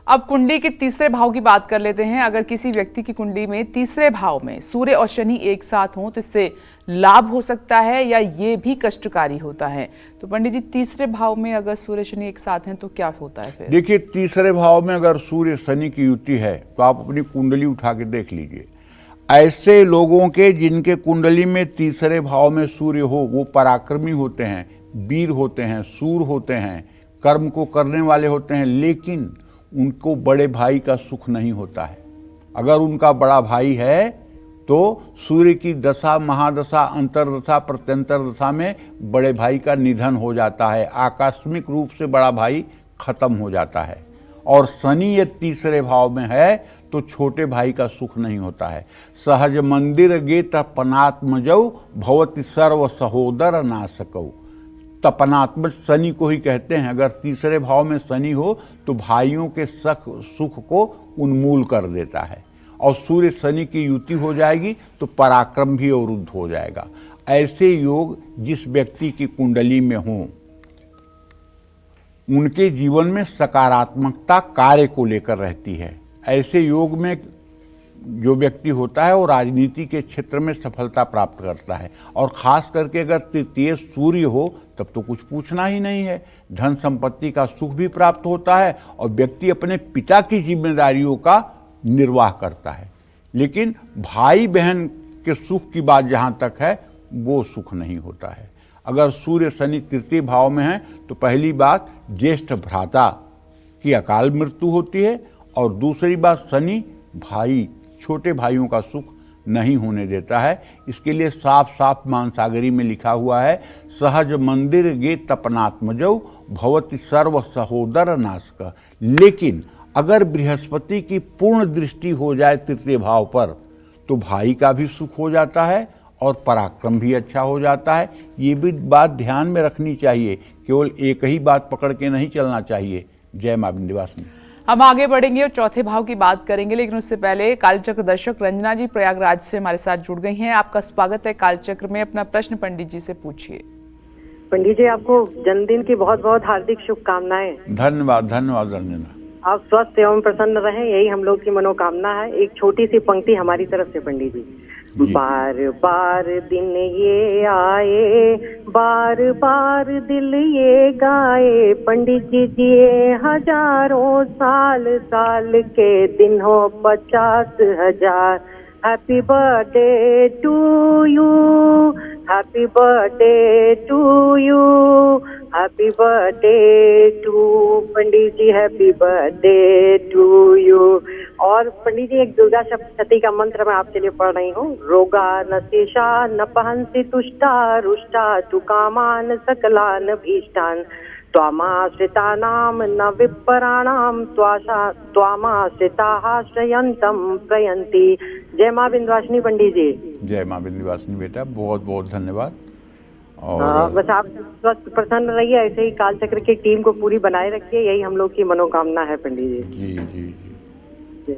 अब कुंडली के तीसरे भाव की बात कर लेते हैं। अगर किसी व्यक्ति की कुंडली में तीसरे भाव में सूर्य और शनि एक साथ हों तो इससे लाभ हो सकता है या ये भी कष्टकारी होता है। तो पंडित जी, तीसरे भाव में अगर सूर्य शनि एक साथ हैं तो क्या होता है फिर? देखिए, तीसरे भाव में अगर सूर्य शनि की युति है तो आप अपनी कुंडली उठा के देख लीजिए। ऐसे लोगों के जिनके कुंडली में तीसरे भाव में सूर्य हो, वो पराक्रमी होते हैं, वीर होते हैं, सूर होते हैं, कर्म को करने वाले होते हैं, लेकिन उनको बड़े भाई का सुख नहीं होता है। अगर उनका बड़ा भाई है तो सूर्य की दशा, महादशा, अंतरदशा, प्रत्यंतर दशा में बड़े भाई का निधन हो जाता है। आकस्मिक रूप से बड़ा भाई खत्म हो जाता है। और शनि ये तीसरे भाव में है तो छोटे भाई का सुख नहीं होता है। सहज मंदिर गे तपनात्मजौ भवति सर्व सहोदर नासकौ। तपनात्मज शनि को ही कहते हैं। अगर तीसरे भाव में शनि हो तो भाइयों के सुख को उन्मूल कर देता है। और सूर्य शनि की युति हो जाएगी तो पराक्रम भी अवरुद्ध हो जाएगा। ऐसे योग जिस व्यक्ति की कुंडली में हों, उनके जीवन में सकारात्मकता कार्य को लेकर रहती है। ऐसे योग में जो व्यक्ति होता है वो राजनीति के क्षेत्र में सफलता प्राप्त करता है। और खास करके अगर तृतीय सूर्य हो तब तो कुछ पूछना ही नहीं है। धन संपत्ति का सुख भी प्राप्त होता है और व्यक्ति अपने पिता की जिम्मेदारियों का निर्वाह करता है। लेकिन भाई बहन के सुख की बात जहाँ तक है वो सुख नहीं होता है। अगर सूर्य शनि तृतीय भाव में है तो पहली बात ज्येष्ठ भ्राता की अकाल मृत्यु होती है। और दूसरी बात शनि भाई, छोटे भाइयों का सुख नहीं होने देता है। इसके लिए साफ साफ मानसागरी में लिखा हुआ है, सहज मंदिर गे तपनात्मजौ भवति सर्व सहोदर नाशक। लेकिन अगर बृहस्पति की पूर्ण दृष्टि हो जाए तृतीय भाव पर तो भाई का भी सुख हो जाता है और पराक्रम भी अच्छा हो जाता है। ये भी बात ध्यान में रखनी चाहिए, केवल एक ही बात पकड़ के नहीं चलना चाहिए। जय मां विंध्यवासिनी। हम आगे बढ़ेंगे और चौथे भाव की बात करेंगे, लेकिन उससे पहले कालचक्र दर्शक रंजना जी प्रयागराज से हमारे साथ जुड़ गई हैं। आपका स्वागत है कालचक्र में। अपना प्रश्न पंडित जी से पूछिए। पंडित जी, आपको जन्मदिन की बहुत बहुत हार्दिक शुभकामनाएं। धन्यवाद धन्यवाद रंजना। आप स्वस्थ एवं प्रसन्न रहें, यही हम लोग की मनोकामना है। एक छोटी सी पंक्ति हमारी तरफ से पंडित जी। बार बार दिन ये आए, बार बार दिल ये गाए, पंडित जी जिए हजारों साल, साल के दिन हो 50,000। Happy birthday to you, happy birthday to you, happy birthday to Pandit ji, happy birthday to you. और पंडित जी, एक दुर्गा सप्तशती का मंत्र मैं आपके लिए पढ़ रही हूँ। रोगा न शेषा न पहंसि तुष्टा रुष्टा तु कामान सकलान भीष्टान, त्वामाश्रितानां न विप्राणां त्वामाश्रिताः श्रयन्तं प्रयन्ति। जय मां विंध्यवासिनी पंडित जी। जय मां विंध्यवासिनी बेटा, बहुत बहुत धन्यवाद। और बस आप स्वस्थ प्रसन्न रहिए, ऐसे ही कालचक्र की टीम को पूरी बनाए रखिए, यही हम लोग की मनोकामना है पंडित जी। जी जी जी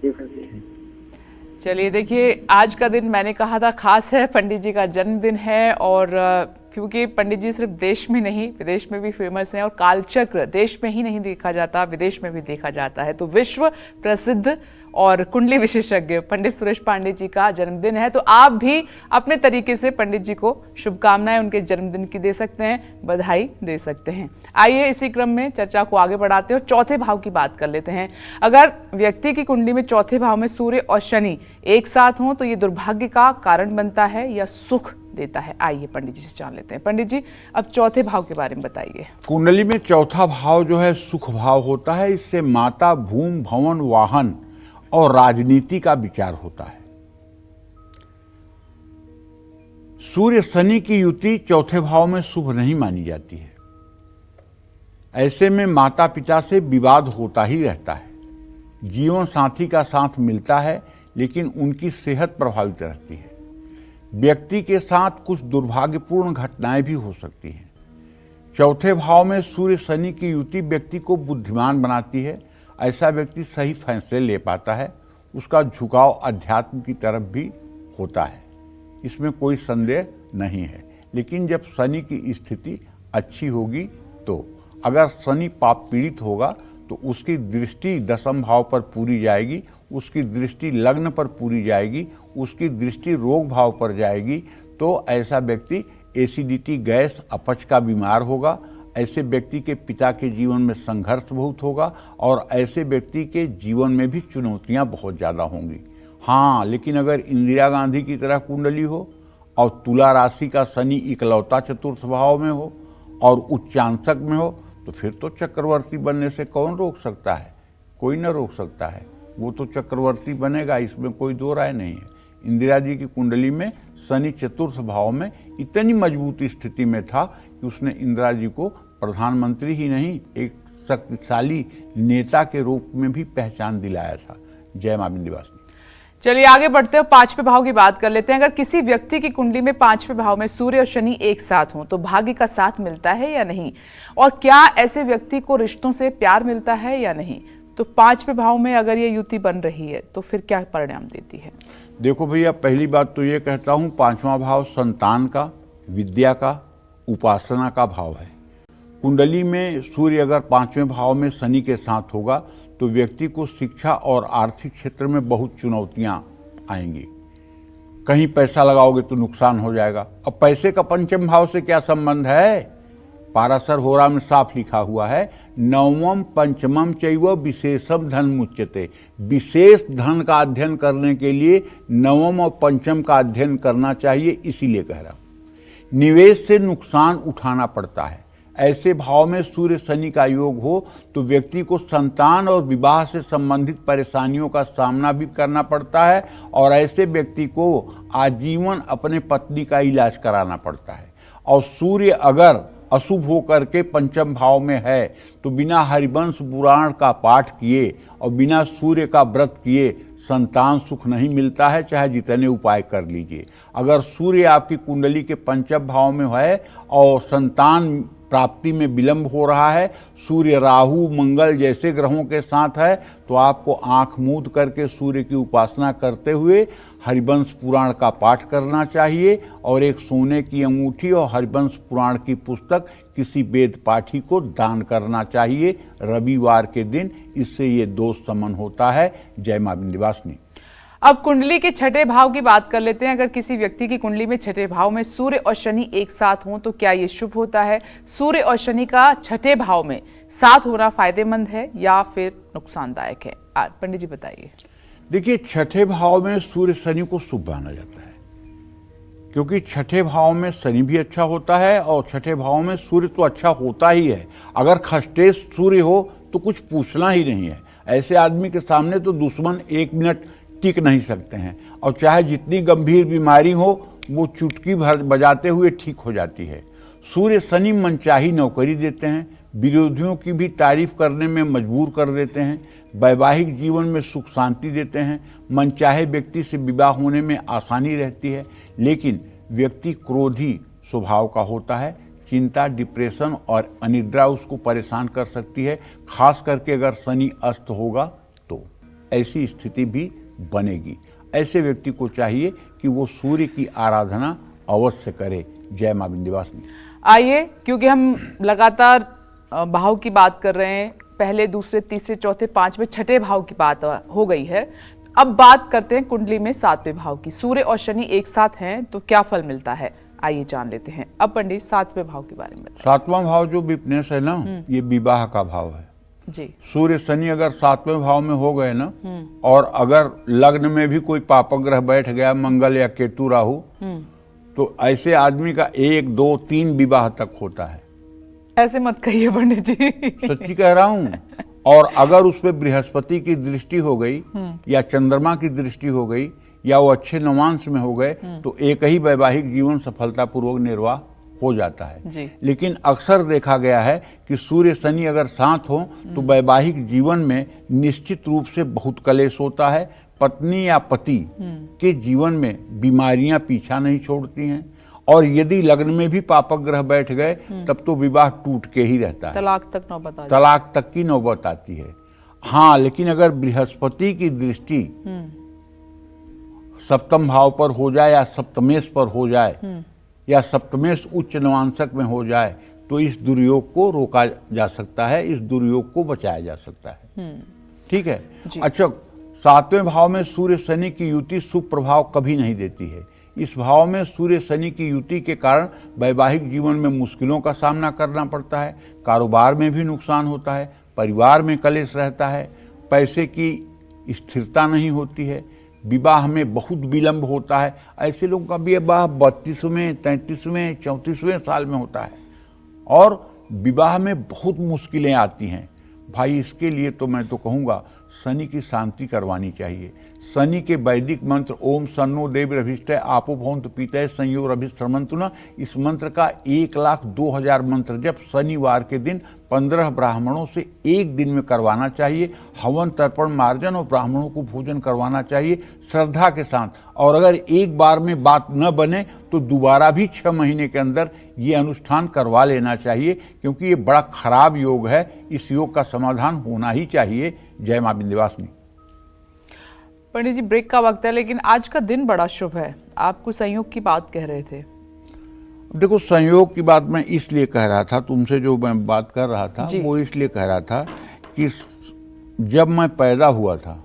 जी पंडित जी। चलिए देखिए, आज का दिन मैंने कहा था खास है, पंडित जी का जन्मदिन है। और क्योंकि पंडित जी सिर्फ देश में नहीं विदेश में भी फेमस हैं और कालचक्र देश में ही नहीं देखा जाता, विदेश में भी देखा जाता है। तो विश्व प्रसिद्ध और कुंडली विशेषज्ञ पंडित सुरेश पांडे जी का जन्मदिन है। तो आप भी अपने तरीके से पंडित जी को शुभकामनाएं उनके जन्मदिन की दे सकते हैं, बधाई दे सकते हैं। आइए इसी क्रम में चर्चा को आगे बढ़ाते हैं और चौथे भाव की बात कर लेते हैं। अगर व्यक्ति की कुंडली में चौथे भाव में सूर्य और शनि एक साथ हों तो ये दुर्भाग्य का कारण बनता है या सुख देता है? आइए पंडित जी से जान लेते हैं। पंडित जी, अब चौथे भाव के बारे में बताइए। कुंडली में चौथा भाव जो है सुख भाव होता है। इससे माता, भूमि, भवन, वाहन और राजनीति का विचार होता है। सूर्य शनि की युति चौथे भाव में शुभ नहीं मानी जाती है। ऐसे में माता पिता से विवाद होता ही रहता है। जीवन साथी का साथ मिलता है लेकिन उनकी सेहत प्रभावित रहती है। व्यक्ति के साथ कुछ दुर्भाग्यपूर्ण घटनाएं भी हो सकती हैं। चौथे भाव में सूर्य शनि की युति व्यक्ति को बुद्धिमान बनाती है। ऐसा व्यक्ति सही फैसले ले पाता है। उसका झुकाव अध्यात्म की तरफ भी होता है, इसमें कोई संदेह नहीं है। लेकिन जब शनि की स्थिति अच्छी होगी तो अगर शनि पाप पीड़ित होगा तो उसकी दृष्टि दशम भाव पर पूरी जाएगी, उसकी दृष्टि लग्न पर पूरी जाएगी, उसकी दृष्टि रोग भाव पर जाएगी, तो ऐसा व्यक्ति एसिडिटी, गैस, अपच का बीमार होगा। ऐसे व्यक्ति के पिता के जीवन में संघर्ष बहुत होगा और ऐसे व्यक्ति के जीवन में भी चुनौतियां बहुत ज़्यादा होंगी। हाँ, लेकिन अगर इंदिरा गांधी की तरह कुंडली हो और तुला राशि का शनि इकलौता चतुर्थ भाव में हो और उच्चांशक में हो तो फिर तो चक्रवर्ती बनने से कौन रोक सकता है? कोई न रोक सकता है। वो तो चक्रवर्ती बनेगा, इसमें कोई दो राय नहीं है। इंदिरा जी की कुंडली में शनि चतुर्थ भाव में इतनी मजबूत स्थिति में था कि उसने इंदिरा जी को प्रधानमंत्री ही नहीं, एक शक्तिशाली नेता के रूप में भी पहचान दिलाया था। जय मां विंध्यवासिनी। चलिए आगे बढ़ते हैं, पांचवें भाव की बात कर लेते हैं। अगर किसी व्यक्ति की कुंडली में पांचवें भाव में सूर्य और शनि एक साथ हों तो भाग्य का साथ मिलता है या नहीं, और क्या ऐसे व्यक्ति को रिश्तों से प्यार मिलता है या नहीं? तो पांचवें भाव में अगर ये युति बन रही है तो फिर क्या परिणाम देती है? देखो भैया, पहली बात तो ये कहता हूं, पांचवा भाव संतान का, विद्या का, उपासना का भाव है। कुंडली में सूर्य अगर पांचवें भाव में शनि के साथ होगा तो व्यक्ति को शिक्षा और आर्थिक क्षेत्र में बहुत चुनौतियां आएंगी। कहीं पैसा लगाओगे तो नुकसान हो जाएगा। अब पैसे का पंचम भाव से क्या संबंध है? पाराशर होरा में साफ लिखा हुआ है, नवमम पंचमम चैव विशेषम धन मुच्यते। विशेष धन का अध्ययन करने के लिए नवम और पंचम का अध्ययन करना चाहिए, इसीलिए कह रहा हूं। निवेश से नुकसान उठाना पड़ता है। ऐसे भाव में सूर्य शनि का योग हो तो व्यक्ति को संतान और विवाह से संबंधित परेशानियों का सामना भी करना पड़ता है और ऐसे व्यक्ति को आजीवन अपने पत्नी का इलाज कराना पड़ता है। और सूर्य अगर अशुभ होकर के पंचम भाव में है तो बिना हरिवंश पुराण का पाठ किए और बिना सूर्य का व्रत किए संतान सुख नहीं मिलता है, चाहे जितने उपाय कर लीजिए। अगर सूर्य आपकी कुंडली के पंचम भाव में है और संतान प्राप्ति में विलंब हो रहा है, सूर्य राहु मंगल जैसे ग्रहों के साथ है, तो आपको आंख मूंद करके सूर्य की उपासना करते हुए हरिवंश पुराण का पाठ करना चाहिए और एक सोने की अंगूठी और हरिवंश पुराण की पुस्तक किसी वेद पाठी को दान करना चाहिए रविवार के दिन। इससे ये दोष शमन होता है। जय मां विंध्यवासिनी। अब कुंडली के छठे भाव की बात कर लेते हैं। अगर किसी व्यक्ति की कुंडली में छठे भाव में सूर्य और शनि एक साथ हों तो क्या ये शुभ होता है? सूर्य और शनि का छठे भाव में साथ होना फायदेमंद है या फिर नुकसानदायक है? पंडित जी बताइए। देखिए, छठे भाव में सूर्य शनि को शुभ माना जाता है क्योंकि छठे भाव में शनि भी अच्छा होता है और छठे भाव में सूर्य तो अच्छा होता ही है। अगर खष्टे सूर्य हो तो कुछ पूछना ही नहीं है। ऐसे आदमी के सामने तो दुश्मन एक मिनट टिक नहीं सकते हैं और चाहे जितनी गंभीर बीमारी हो वो चुटकी भर बजाते हुए ठीक हो जाती है। सूर्य शनि मनचाही नौकरी देते हैं, विरोधियों की भी तारीफ करने में मजबूर कर देते हैं, वैवाहिक जीवन में सुख शांति देते हैं, मनचाहे व्यक्ति से विवाह होने में आसानी रहती है। लेकिन व्यक्ति क्रोधी स्वभाव का होता है, चिंता, डिप्रेशन और अनिद्रा उसको परेशान कर सकती है। खास करके अगर शनि अस्त होगा तो ऐसी स्थिति भी बनेगी। ऐसे व्यक्ति को चाहिए कि वो सूर्य की आराधना अवश्य करे। जय मां विंध्यवासिनी। आइए, क्योंकि हम लगातार भाव की बात कर रहे हैं, पहले, दूसरे, तीसरे, चौथे, पांचवें, छठे भाव की बात हो गई है। अब बात करते हैं कुंडली में सातवें भाव की। सूर्य और शनि एक साथ हैं तो क्या फल मिलता है, आइए जान लेते हैं। अब पंडित सातवें भाव के बारे में बताइए। सातवां भाव जो विपनेश है ना, ये विवाह का भाव है जी। सूर्य शनि अगर सातवें भाव में हो गए ना, और अगर लग्न में भी कोई पापग्रह बैठ गया, मंगल या केतु राहु, तो ऐसे आदमी का 1, 2, 3 विवाह तक होता है। ऐसे मत कहिए पंडित जी। सच्ची कह रहा हूं। और अगर उसमें बृहस्पति की दृष्टि हो गई या चंद्रमा की दृष्टि हो गई या वो अच्छे नवांश में हो गए तो एक ही वैवाहिक जीवन सफलतापूर्वक निर्वाह हो जाता है जी। लेकिन अक्सर देखा गया है कि सूर्य शनि अगर साथ हो तो वैवाहिक जीवन में निश्चित रूप से बहुत कलेश होता है, पत्नी या पति के जीवन में बीमारियां पीछा नहीं छोड़ती हैं, और यदि लग्न में भी पापक ग्रह बैठ गए तब तो विवाह टूट के ही रहता है, तलाक तक की नौबत आती है। हाँ, लेकिन अगर बृहस्पति की दृष्टि सप्तम भाव पर हो जाए या सप्तमेश पर हो जाए या सप्तमेश उच्च नवांशक में हो जाए तो इस दुर्योग को रोका जा सकता है, इस दुर्योग को बचाया जा सकता है। ठीक है। अच्छा, 7वें भाव में सूर्य शनि की युति शुभ प्रभाव कभी नहीं देती है। इस भाव में सूर्य शनि की युति के कारण वैवाहिक जीवन में मुश्किलों का सामना करना पड़ता है, कारोबार में भी नुकसान होता है, परिवार में कलेश रहता है, पैसे की स्थिरता नहीं होती है, विवाह में बहुत विलंब होता है। ऐसे लोगों का विवाह 32वें, 33वें, 34वें साल में होता है और विवाह में बहुत मुश्किलें आती हैं। भाई, इसके लिए तो मैं तो कहूँगा शनि की शांति करवानी चाहिए। शनि के वैदिक मंत्र ओम सन्नो देवीरभिष्टय आपो भवन्तु पीतय संयोरभिश्रमन्तु न, इस मंत्र का 1,02,000 मंत्र जप शनिवार के दिन 15 ब्राह्मणों से एक दिन में करवाना चाहिए। हवन तर्पण मार्जन और ब्राह्मणों को भोजन करवाना चाहिए श्रद्धा के साथ। और अगर एक बार में बात न बने तो दोबारा भी 6 महीने के अंदर ये अनुष्ठान करवा लेना चाहिए, क्योंकि ये बड़ा खराब योग है। इस योग का समाधान होना ही चाहिए। जय मां विंध्यवासिनी। पंडित जी, ब्रेक का वक्त है, लेकिन आज का दिन बड़ा शुभ है। आप कुछ संयोग की बात कह रहे थे। देखो, संयोग की बात मैं इसलिए कह रहा था, तुमसे जो मैं बात कर रहा था वो इसलिए कह रहा था कि जब मैं पैदा हुआ था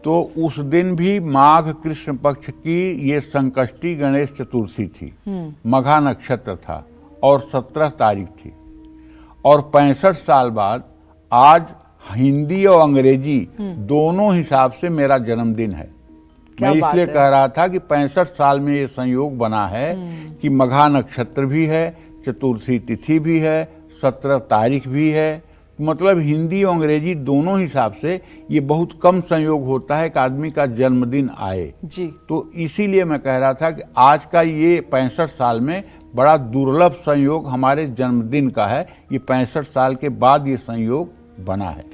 तो उस दिन भी माघ कृष्ण पक्ष की ये संकष्टी गणेश चतुर्थी थी, मघा नक्षत्र था और 17 तारीख थी। और 65 साल बाद आज हिंदी और अंग्रेजी दोनों हिसाब से मेरा जन्मदिन है। मैं इसलिए कह रहा था कि 65 साल में ये संयोग बना है कि मघा नक्षत्र भी है, चतुर्थी तिथि भी है, 17 तारीख भी है। मतलब हिंदी और अंग्रेजी दोनों हिसाब से ये बहुत कम संयोग होता है कि आदमी का जन्मदिन आए जी। तो इसीलिए मैं कह रहा था कि आज का ये 65 साल में बड़ा दुर्लभ संयोग हमारे जन्मदिन का है। ये 65 साल के बाद ये संयोग बना है।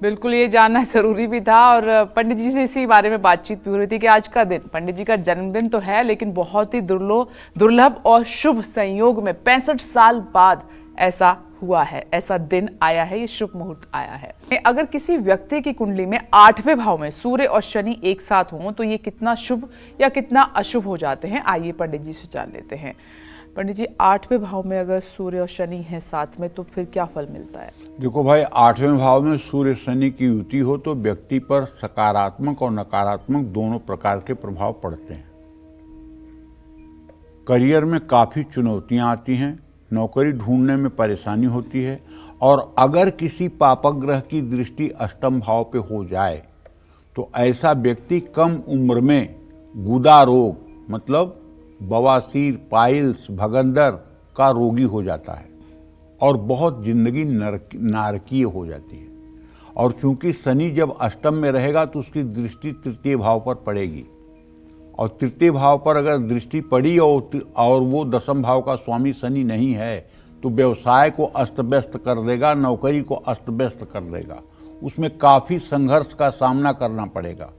बिल्कुल, ये जानना जरूरी भी था। और पंडित जी से इसी बारे में बातचीत भी हो रही थी कि आज का दिन, पंडित जी का जन्मदिन तो है, लेकिन बहुत ही दुर्लभ और शुभ संयोग में 65 साल बाद ऐसा हुआ है, ऐसा दिन आया है, ये शुभ मुहूर्त आया है। अगर किसी व्यक्ति की कुंडली में 8वें भाव में सूर्य और शनि एक साथ हों तो ये कितना शुभ या कितना अशुभ हो जाते हैं, आइए पंडित जी से जान लेते हैं। पंडित जी, 8वें भाव में अगर सूर्य और शनि हैं साथ में तो फिर क्या फल मिलता है? देखो भाई, 8वें भाव में सूर्य शनि की युति हो तो व्यक्ति पर सकारात्मक और नकारात्मक दोनों प्रकार के प्रभाव पड़ते हैं। करियर में काफी चुनौतियां आती हैं, नौकरी ढूंढने में परेशानी होती है, और अगर किसी पापक ग्रह की दृष्टि अष्टम भाव पे हो जाए तो ऐसा व्यक्ति कम उम्र में गुदा रोग, मतलब बवासीर, पाइल्स, भगंदर का रोगी हो जाता है और बहुत जिंदगी नारकीय हो जाती है। और चूंकि शनि जब अष्टम में रहेगा तो उसकी दृष्टि 3तीय भाव पर पड़ेगी, और 3तीय भाव पर अगर दृष्टि पड़ी और वो 10म भाव का स्वामी शनि नहीं है तो व्यवसाय को अस्त व्यस्त कर देगा, नौकरी को अस्त व्यस्त कर देगा, उसमें काफ़ी संघर्ष का सामना करना पड़ेगा।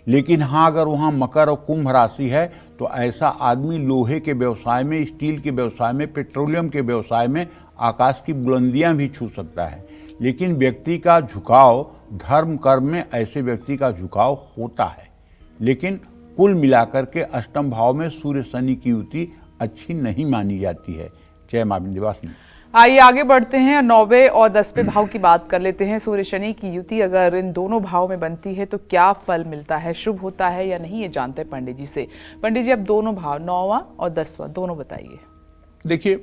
लेकिन हाँ, अगर वहाँ मकर और कुंभ राशि है तो ऐसा आदमी लोहे के व्यवसाय में, स्टील के व्यवसाय में, पेट्रोलियम के व्यवसाय में आकाश की बुलंदियां भी छू सकता है। लेकिन व्यक्ति का झुकाव धर्म कर्म में ऐसे व्यक्ति का झुकाव होता है। लेकिन कुल मिलाकर के अष्टम भाव में सूर्य शनि की युति अच्छी नहीं मानी जाती है। जय मां विंध्यवासिनी। आइए आगे बढ़ते हैं, 9वें और 10वें भाव की बात कर लेते हैं। सूर्य शनि की युति अगर इन दोनों भाव में बनती है तो क्या फल मिलता है, शुभ होता है या नहीं, ये जानते हैं पंडित जी से। पंडित जी, अब दोनों भाव 9वां और 10वां दोनों बताइए। देखिए,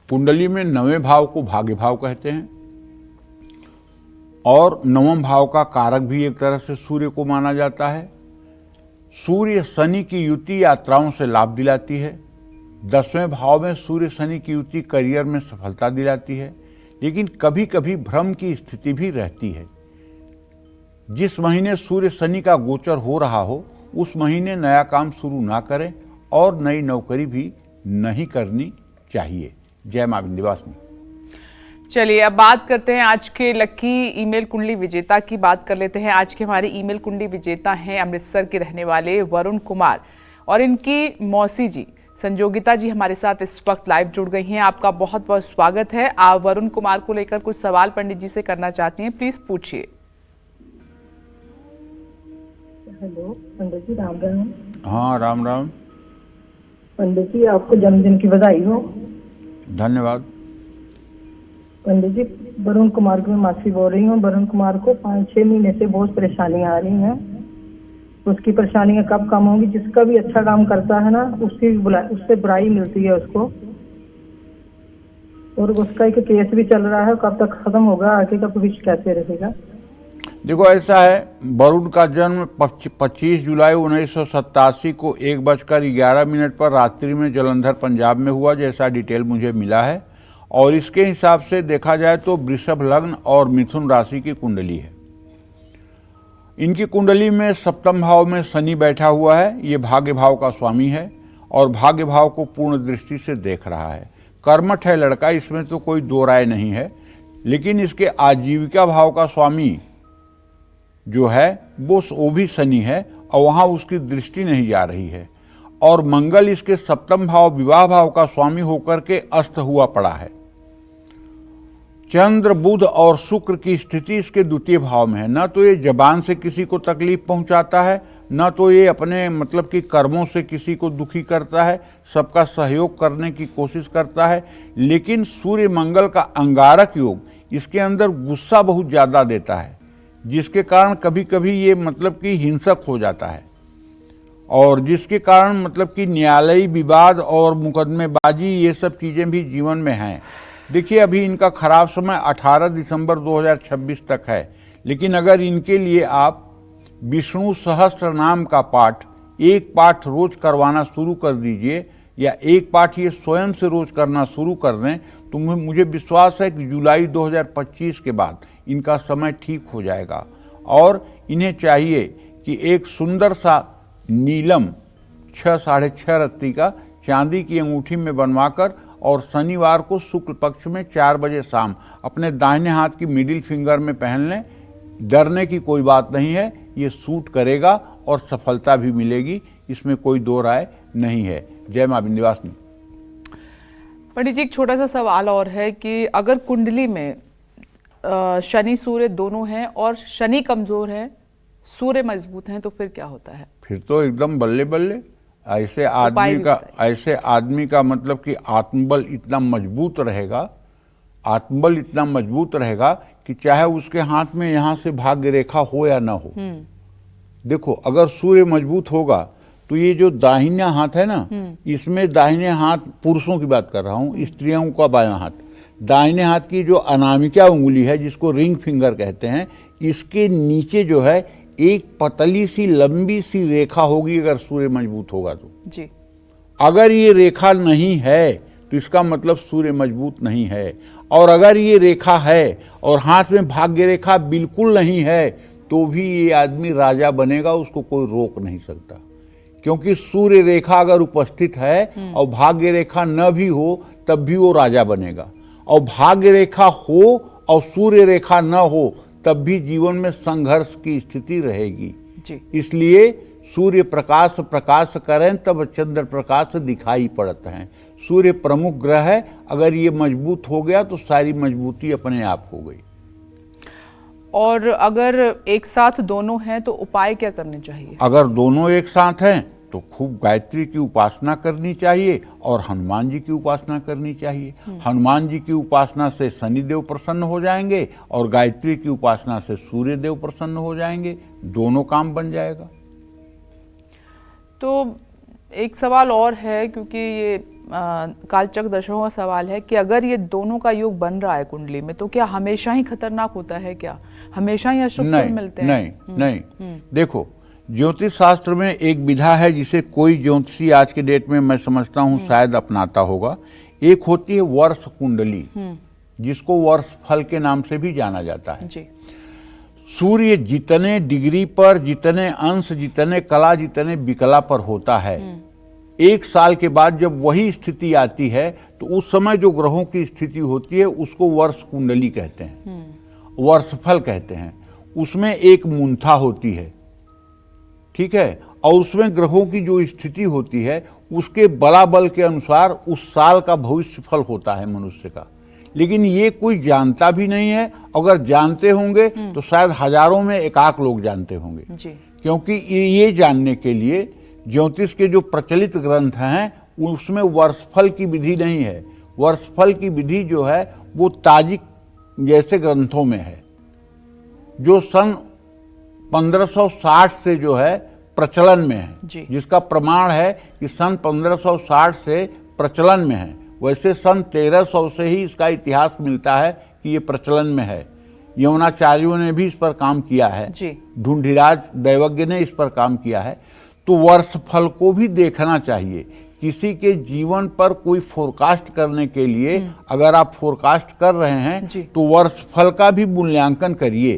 कुंडली में 9वें भाव को भाग्य भाव कहते हैं और 9वें भाव का कारक भी एक तरह से सूर्य को माना जाता है। सूर्य शनि की युति यात्राओं से लाभ दिलाती है। 10वें भाव में सूर्य शनि की युति करियर में सफलता दिलाती है, लेकिन कभी कभी भ्रम की स्थिति भी रहती है। जिस महीने सूर्य शनि का गोचर हो रहा हो उस महीने नया काम शुरू ना करें और नई नौकरी भी नहीं करनी चाहिए। जय मां विंध्यवासिनी। चलिए अब बात करते हैं आज के लकी ईमेल कुंडली विजेता की। बात कर लेते हैं। आज के हमारे ईमेल कुंडली विजेता हैं अमृतसर के रहने वाले वरुण कुमार और इनकी मौसी जी संजोगिता जी हमारे साथ इस वक्त लाइव जुड़ गई हैं। आपका बहुत बहुत स्वागत है। आप वरुण कुमार को लेकर कुछ सवाल पंडित जी से करना चाहती हैं, प्लीज पूछिए। हेलो पंडित जी, राम राम। हाँ, राम राम। पंडित जी, आपको जन्मदिन की बधाई हो। धन्यवाद। पंडित जी, वरुण कुमार की मैं मासी बोल रही हूँ। वरुण कुमार को 5-6 महीने से बहुत परेशानियां आ रही हैं। उसकी परेशानियां कब कम होंगी? जिसका भी अच्छा काम करता है ना, उससे बुराई मिलती है उसको। और उसका एक केस भी चल रहा है, कब तक खत्म होगा, आगे का भविष्य कैसे रहेगा? देखो, ऐसा है, वरुण का जन्म 25 जुलाई 1987 को 1:11 पर रात्रि में जलंधर पंजाब में हुआ, जैसा डिटेल मुझे मिला है। और इसके हिसाब से देखा जाए तो वृषभ लग्न और मिथुन राशि की कुंडली है। इनकी कुंडली में सप्तम भाव में शनि बैठा हुआ है। ये भाग्य भाव का स्वामी है और भाग्य भाव को पूर्ण दृष्टि से देख रहा है। कर्मठ है लड़का, इसमें तो कोई दो राय नहीं है। लेकिन इसके आजीविका भाव का स्वामी जो है वो भी शनि है और वहां उसकी दृष्टि नहीं जा रही है। और मंगल इसके सप्तम भाव विवाह भाव का स्वामी होकर के अस्त हुआ पड़ा है। चंद्र, बुध और शुक्र की स्थिति इसके द्वितीय भाव में है। न तो ये जबान से किसी को तकलीफ पहुंचाता है, न तो ये अपने मतलब कि कर्मों से किसी को दुखी करता है, सबका सहयोग करने की कोशिश करता है। लेकिन सूर्य मंगल का अंगारक योग इसके अंदर गुस्सा बहुत ज्यादा देता है, जिसके कारण कभी कभी ये मतलब कि हिंसक हो जाता है और जिसके कारण मतलब कि न्यायालयी विवाद और मुकदमेबाजी ये सब चीजें भी जीवन में हैं। देखिए, अभी इनका खराब समय 18 दिसंबर 2026 तक है। लेकिन अगर इनके लिए आप विष्णु सहस्त्र नाम का पाठ, एक पाठ रोज करवाना शुरू कर दीजिए या एक पाठ ये स्वयं से रोज करना शुरू कर दें, तो मुझे विश्वास है कि जुलाई 2025 के बाद इनका समय ठीक हो जाएगा। और इन्हें चाहिए कि एक सुंदर सा नीलम 6-6.5 रत्ती का चांदी की अंगूठी में बनवाकर और शनिवार को शुक्ल पक्ष में 4 बजे शाम अपने दाहिने हाथ की मिडिल फिंगर में पहन लें। डरने की कोई बात नहीं है, ये सूट करेगा और सफलता भी मिलेगी, इसमें कोई दो राय नहीं है। जय मां विंध्यवासिनी। पंडित जी, एक छोटा सा सवाल और है कि अगर कुंडली में शनि सूर्य दोनों हैं और शनि कमजोर है, सूर्य मजबूत हैं, तो फिर क्या होता है? फिर तो एकदम बल्ले बल्ले। ऐसे आदमी का मतलब कि आत्मबल इतना मजबूत रहेगा, आत्मबल इतना मजबूत रहेगा कि चाहे उसके हाथ में यहां से भाग्य रेखा हो या ना हो। देखो, अगर सूर्य मजबूत होगा तो ये जो दाहिना हाथ है ना, इसमें दाहिने हाथ, पुरुषों की बात कर रहा हूं, स्त्रियों का बायां हाथ, दाहिने हाथ की जो अनामिका उंगली है जिसको रिंग फिंगर कहते हैं, इसके नीचे जो है एक पतली सी लंबी सी रेखा होगी। अगर सूर्य मजबूत होगा तो जी। अगर ये रेखा नहीं है तो इसका मतलब सूर्य मजबूत नहीं है। और अगर ये रेखा है और हाथ में भाग्य रेखा बिल्कुल नहीं है तो भी ये आदमी राजा बनेगा, उसको कोई रोक नहीं सकता। क्योंकि सूर्य रेखा अगर उपस्थित है और भाग्य रेखा न भी हो तब भी वो राजा बनेगा, और भाग्य रेखा हो और सूर्य रेखा न हो तब भी जीवन में संघर्ष की स्थिति रहेगी जी। इसलिए सूर्य प्रकाश प्रकाश करें तब चंद्र प्रकाश दिखाई पड़ते हैं। सूर्य प्रमुख ग्रह है, अगर ये मजबूत हो गया तो सारी मजबूती अपने आप हो गई। और अगर एक साथ दोनों हैं तो उपाय क्या करने चाहिए? अगर दोनों एक साथ हैं तो खूब गायत्री की उपासना करनी चाहिए और हनुमान जी की उपासना करनी चाहिए। हनुमान जी की उपासना से शनिदेव प्रसन्न हो जाएंगे और गायत्री की उपासना से सूर्य देव प्रसन्न हो जाएंगे, दोनों काम बन जाएगा। तो एक सवाल और है, क्योंकि ये कालचक्र दशों का सवाल है कि अगर ये दोनों का योग बन रहा है कुंडली में तो क्या हमेशा ही खतरनाक होता है? क्या हमेशा ही अशुभ फल मिलते हैं? नहीं। देखो, ज्योतिष शास्त्र में एक विधा है जिसे कोई ज्योतिषी आज के डेट में मैं समझता हूँ शायद अपनाता होगा। एक होती है वर्ष कुंडली, जिसको वर्ष फल के नाम से भी जाना जाता है जी। सूर्य जितने डिग्री पर, जितने अंश, जितने कला, जितने विकला पर होता है, एक साल के बाद जब वही स्थिति आती है तो उस समय जो ग्रहों की स्थिति होती है उसको वर्ष कुंडली कहते हैं, वर्षफल कहते हैं। उसमें एक मुंथा होती है, ठीक है, और उसमें ग्रहों की जो स्थिति होती है उसके बलाबल के अनुसार उस साल का भविष्य फल होता है मनुष्य का। लेकिन ये कोई जानता भी नहीं है, अगर जानते होंगे तो शायद हजारों में एकाक लोग जानते होंगे जी। क्योंकि ये जानने के लिए ज्योतिष के जो प्रचलित ग्रंथ हैं उसमें वर्षफल की विधि नहीं है। वर्षफल की विधि जो है वो ताजिक जैसे ग्रंथों में है, जो सन 1560 से जो है प्रचलन में है, जिसका प्रमाण है कि सन 1560 से प्रचलन में है। वैसे सन 1300 से ही इसका इतिहास मिलता है कि ये प्रचलन में है। यवनाचार्यों ने भी इस पर काम किया है, ढूंढीराज दैवज्ञ ने इस पर काम किया है। तो वर्षफल को भी देखना चाहिए। किसी के जीवन पर कोई फोरकास्ट करने के लिए अगर आप फोरकास्ट कर रहे हैं तो वर्षफल का भी मूल्यांकन करिए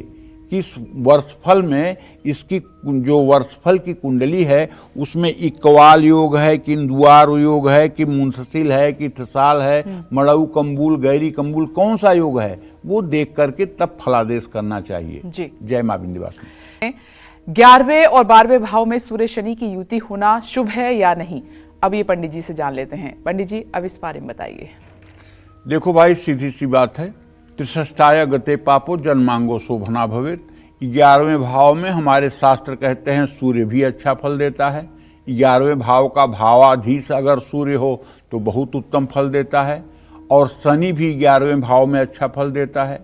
कि इस वर्षफल में इसकी जो वर्षफल की कुंडली है उसमें इक्वाल योग है कि इंदुआर योग है कि मुंससिल है कि थसाल है, मड़ऊ कंबूल, गैरी कंबूल, कौन सा योग है वो देख करके तब फलादेश करना चाहिए जी। जय मां विंध्यवासिनी। 11वें और 12वें भाव में सूर्य शनि की युति होना शुभ है या नहीं, अब ये पंडित जी से जान लेते हैं। पंडित जी अब इस बारे में बताइए। देखो भाई, सीधी सी बात है, त्रिषष्टाय गते पापो जन्मांगो शोभना भवेत। 11वें भाव में हमारे शास्त्र कहते हैं सूर्य भी अच्छा फल देता है। 11वें भाव का भावाधीश अगर सूर्य हो तो बहुत उत्तम फल देता है, और शनि भी 11वें भाव में अच्छा फल देता है।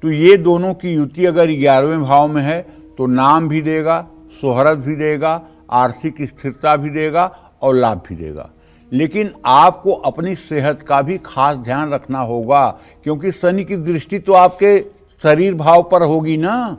तो ये दोनों की युति अगर 11वें भाव में है तो नाम भी देगा, शोहरत भी देगा, आर्थिक स्थिरता भी देगा और लाभ भी देगा। लेकिन आपको अपनी सेहत का भी खास ध्यान रखना होगा, क्योंकि शनि की दृष्टि तो आपके शरीर भाव पर होगी ना।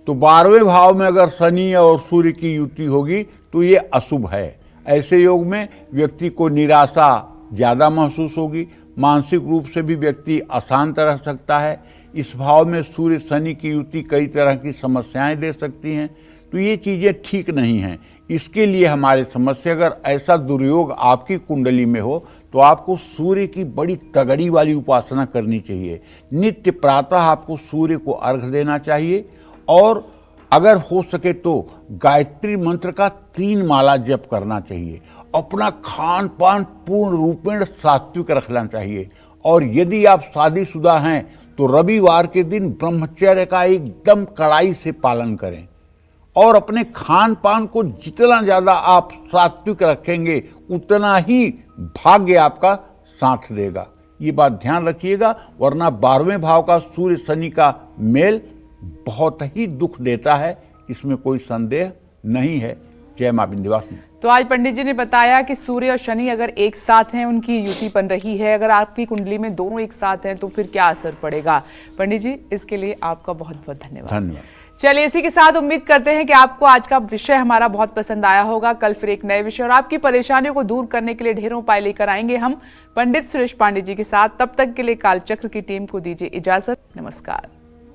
तो 12वें भाव में अगर शनि और सूर्य की युति होगी तो ये अशुभ है। ऐसे योग में व्यक्ति को निराशा ज़्यादा महसूस होगी, मानसिक रूप से भी व्यक्ति अशांत रह सकता है। इस भाव में सूर्य शनि की युति कई तरह की समस्याएं दे सकती हैं, तो ये चीज़ें ठीक नहीं हैं। इसके लिए हमारे समझ से अगर ऐसा दुर्योग आपकी कुंडली में हो तो आपको सूर्य की बड़ी तगड़ी वाली उपासना करनी चाहिए। नित्य प्रातः आपको सूर्य को अर्घ्य देना चाहिए, और अगर हो सके तो गायत्री मंत्र का 3 माला जप करना चाहिए। अपना खान पान पूर्ण रूपेण सात्विक रखना चाहिए, और यदि आप शादीशुदा हैं तो रविवार के दिन ब्रह्मचर्य का एकदम कड़ाई से पालन करें, और अपने खान पान को जितना ज़्यादा आप सात्विक रखेंगे उतना ही भाग्य आपका साथ देगा। ये बात ध्यान रखिएगा, वरना 12वें भाव का सूर्य शनि का मेल बहुत ही दुख देता है, इसमें कोई संदेह नहीं है। जय मां विंध्यवासिनी। तो आज पंडित जी ने बताया कि सूर्य और शनि अगर एक साथ हैं, उनकी युति बन रही है, अगर आपकी कुंडली में दोनों एक साथ हैं तो फिर क्या असर पड़ेगा। पंडित जी इसके लिए आपका बहुत बहुत धन्यवाद। धन्यवाद। चलिए, इसी के साथ उम्मीद करते हैं कि आपको आज का विषय हमारा बहुत पसंद आया होगा। कल फिर एक नए विषय और आपकी परेशानियों को दूर करने के लिए ढेरों उपाय लेकर आएंगे हम पंडित सुरेश पांडे जी के साथ। तब तक के लिए कालचक्र की टीम को दीजिए इजाजत। नमस्कार।